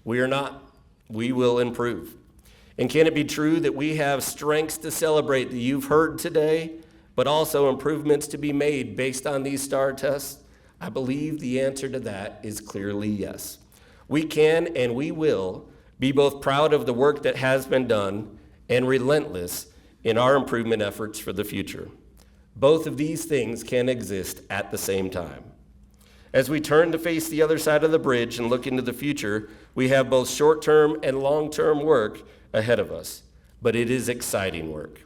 We are not. We will improve. And can it be true that we have strengths to celebrate that you've heard today, but also improvements to be made based on these STAR tests? I believe the answer to that is clearly yes. We can and we will be both proud of the work that has been done and relentless in our improvement efforts for the future. Both of these things can exist at the same time. As we turn to face the other side of the bridge and look into the future, we have both short-term and long-term work ahead of us, but it is exciting work.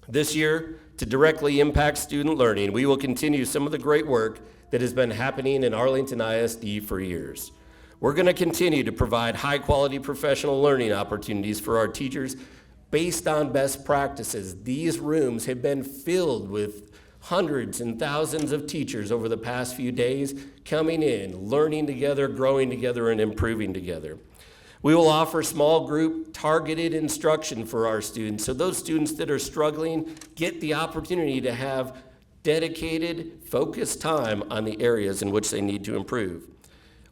This year, to directly impact student learning, we will continue some of the great work that has been happening in Arlington ISD for years. We're going to continue to provide high-quality professional learning opportunities for our teachers based on best practices. These rooms have been filled with hundreds and thousands of teachers over the past few days coming in, learning together, growing together, and improving together. We will offer small group targeted instruction for our students, so those students that are struggling get the opportunity to have dedicated, focused time on the areas in which they need to improve.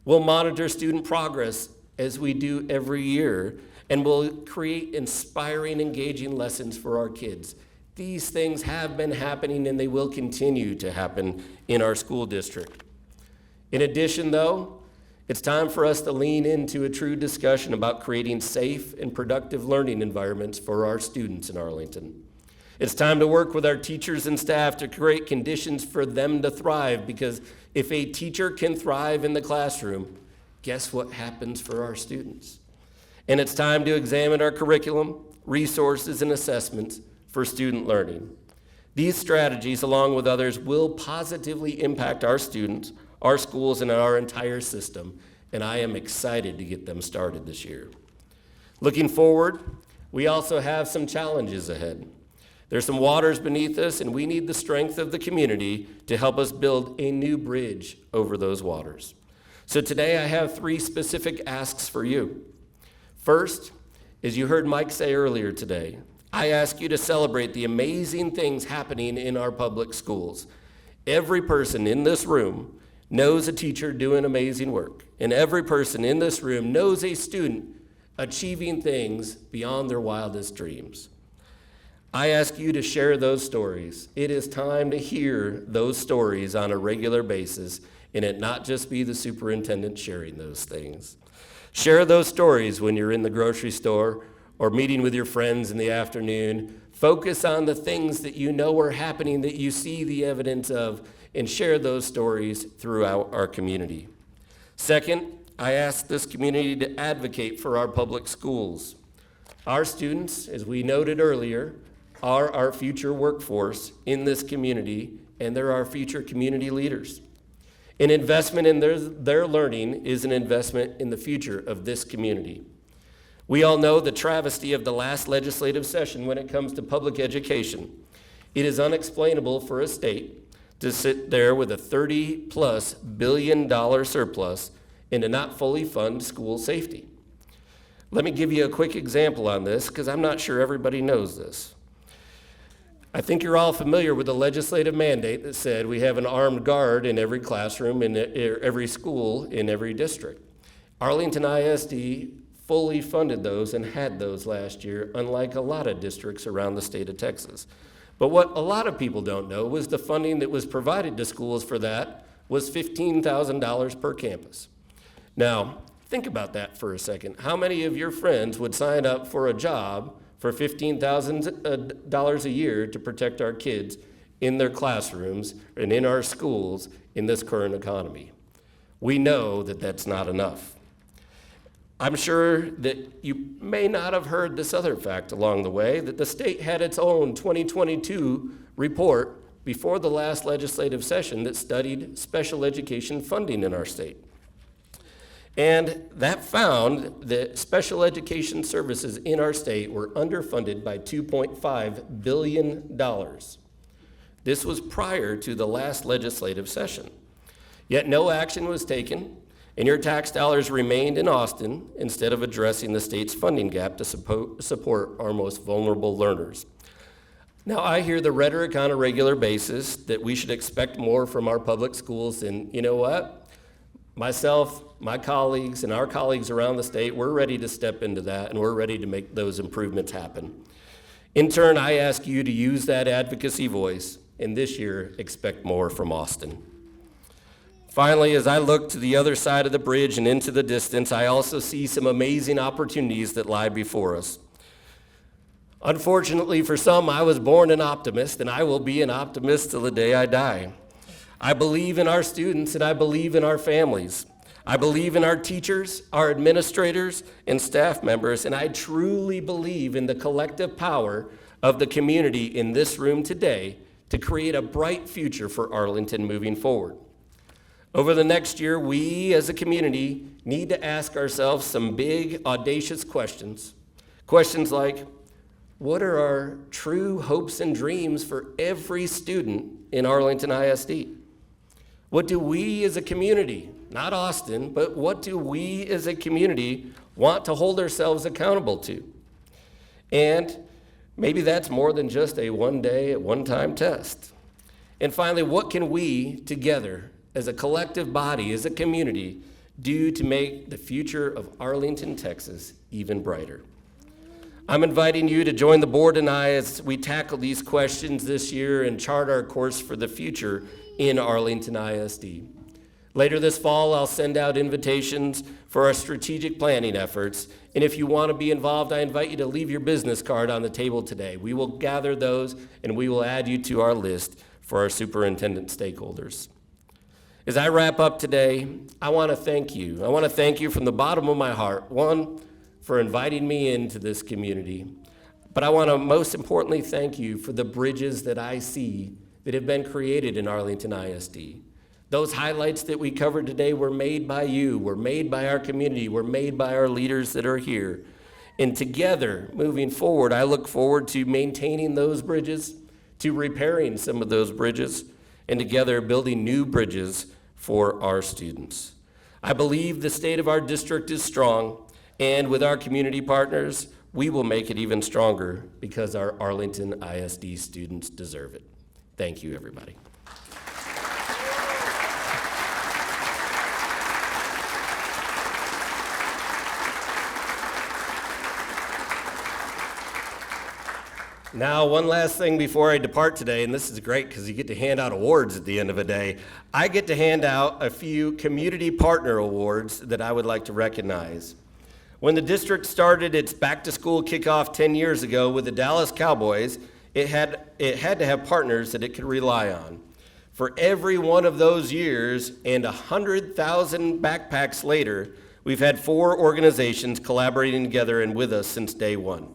We'll monitor student progress as we do every year, and we'll create inspiring, engaging lessons for our kids. These things have been happening and they will continue to happen in our school district. In addition, though, it's time for us to lean into a true discussion about creating safe and productive learning environments for our students in Arlington. It's time to work with our teachers and staff to create conditions for them to thrive, because if a teacher can thrive in the classroom, guess what happens for our students? And it's time to examine our curriculum, resources, and assessments for student learning. These strategies, along with others, will positively impact our students, our schools, and our entire system, and I am excited to get them started this year. Looking forward, we also have some challenges ahead. There's some waters beneath us, and we need the strength of the community to help us build a new bridge over those waters. So today I have 3 specific asks for you. First, as you heard Mike say earlier today, I ask you to celebrate the amazing things happening in our public schools. Every person in this room knows a teacher doing amazing work, and every person in this room knows a student achieving things beyond their wildest dreams. I ask you to share those stories. It is time to hear those stories on a regular basis, and it not just be the superintendent sharing those things. Share those stories when you're in the grocery store or meeting with your friends in the afternoon. Focus on the things that you know are happening, that you see the evidence of, and share those stories throughout our community. Second, I ask this community to advocate for our public schools. Our students, as we noted earlier, are our future workforce in this community, and they're our future community leaders. An investment in their learning is an investment in the future of this community. We all know the travesty of the last legislative session when it comes to public education. It is unexplainable for a state to sit there with a $30+ billion surplus and to not fully fund school safety. Let me give you a quick example on this, because I'm not sure everybody knows this. I think you're all familiar with the legislative mandate that said we have an armed guard in every classroom, in every school, in every district. Arlington ISD fully funded those and had those last year, unlike a lot of districts around the state of Texas. But what a lot of people don't know was the funding that was provided to schools for that was $15,000 per campus. Now, think about that for a second. How many of your friends would sign up for a job for $15,000 a year to protect our kids in their classrooms and in our schools in this current economy? We know that that's not enough. I'm sure that you may not have heard this other fact along the way, that the state had its own 2022 report before the last legislative session that studied special education funding in our state. And that found that special education services in our state were underfunded by $2.5 billion. This was prior to the last legislative session. Yet no action was taken, and your tax dollars remained in Austin instead of addressing the state's funding gap to support our most vulnerable learners. Now, I hear the rhetoric on a regular basis that we should expect more from our public schools, and you know what? Myself, my colleagues, and our colleagues around the state, we're ready to step into that, and we're ready to make those improvements happen. In turn, I ask you to use that advocacy voice, and this year, expect more from Austin. Finally, as I look to the other side of the bridge and into the distance, I also see some amazing opportunities that lie before us. Unfortunately for some, I was born an optimist, and I will be an optimist till the day I die. I believe in our students, and I believe in our families. I believe in our teachers, our administrators, and staff members, and I truly believe in the collective power of the community in this room today to create a bright future for Arlington moving forward. Over the next year, we as a community need to ask ourselves some big, audacious questions. Questions like, what are our true hopes and dreams for every student in Arlington ISD? What do we as a community, not Austin, but what do we as a community want to hold ourselves accountable to? And maybe that's more than just a one-day, one-time test. And finally, what can we together as a collective body, as a community, do to make the future of Arlington, Texas even brighter? I'm inviting you to join the board and I as we tackle these questions this year and chart our course for the future in Arlington ISD. Later this fall, I'll send out invitations for our strategic planning efforts, and if you want to be involved, I invite you to leave your business card on the table today. We will gather those, and we will add you to our list for our superintendent stakeholders. As I wrap up today, I want to thank you. I want to thank you from the bottom of my heart. One, for inviting me into this community. But I want to most importantly thank you for the bridges that I see that have been created in Arlington ISD. Those highlights that we covered today were made by you, were made by our community, were made by our leaders that are here. And together, moving forward, I look forward to maintaining those bridges, to repairing some of those bridges, and together building new bridges for our students. I believe the state of our district is strong, and with our community partners, we will make it even stronger because our Arlington ISD students deserve it. Thank you, everybody. Now, one last thing before I depart today, and this is great because you get to hand out awards at the end of a day. I get to hand out a few community partner awards that I would like to recognize. When the district started its back-to-school kickoff 10 years ago with the Dallas Cowboys, it had to have partners that it could rely on. For every one of those years and 100,000 backpacks later, we've had 4 organizations collaborating together and with us since day one.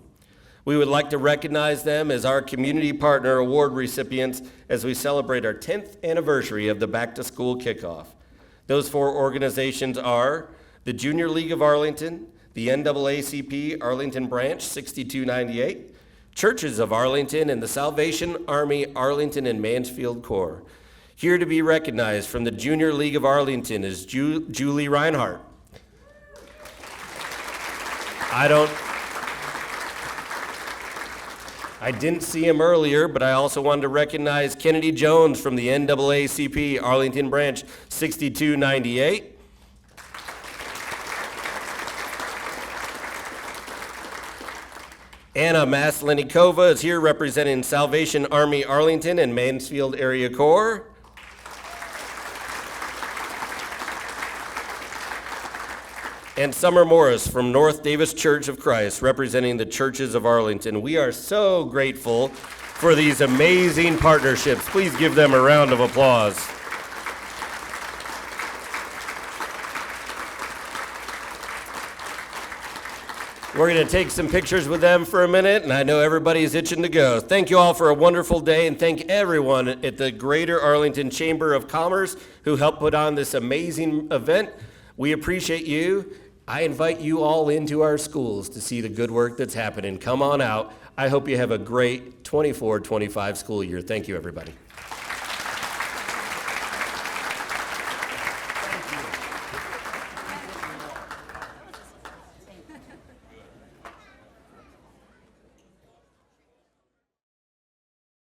We would like to recognize them as our Community Partner Award recipients as we celebrate our 10th anniversary of the back-to-school kickoff. Those 4 organizations are the Junior League of Arlington, the NAACP Arlington Branch 6298, Churches of Arlington, and the Salvation Army Arlington and Mansfield Corps. Here to be recognized from the Junior League of Arlington is Julie Reinhardt. I didn't see him earlier, but I also wanted to recognize Kennedy Jones from the NAACP Arlington Branch 6298. Anna Maslenikova is here representing Salvation Army Arlington and Mansfield Area Corps. And Summer Morris from North Davis Church of Christ, representing the Churches of Arlington. We are so grateful for these amazing partnerships. Please give them a round of applause. We're going to take some pictures with them for a minute, and I know everybody's itching to go. Thank you all for a wonderful day, and thank everyone at the Greater Arlington Chamber of Commerce who helped put on this amazing event. We appreciate you. I invite you all into our schools to see the good work that's happening. Come on out. I hope you have a great 24-25 school year. Thank you, everybody.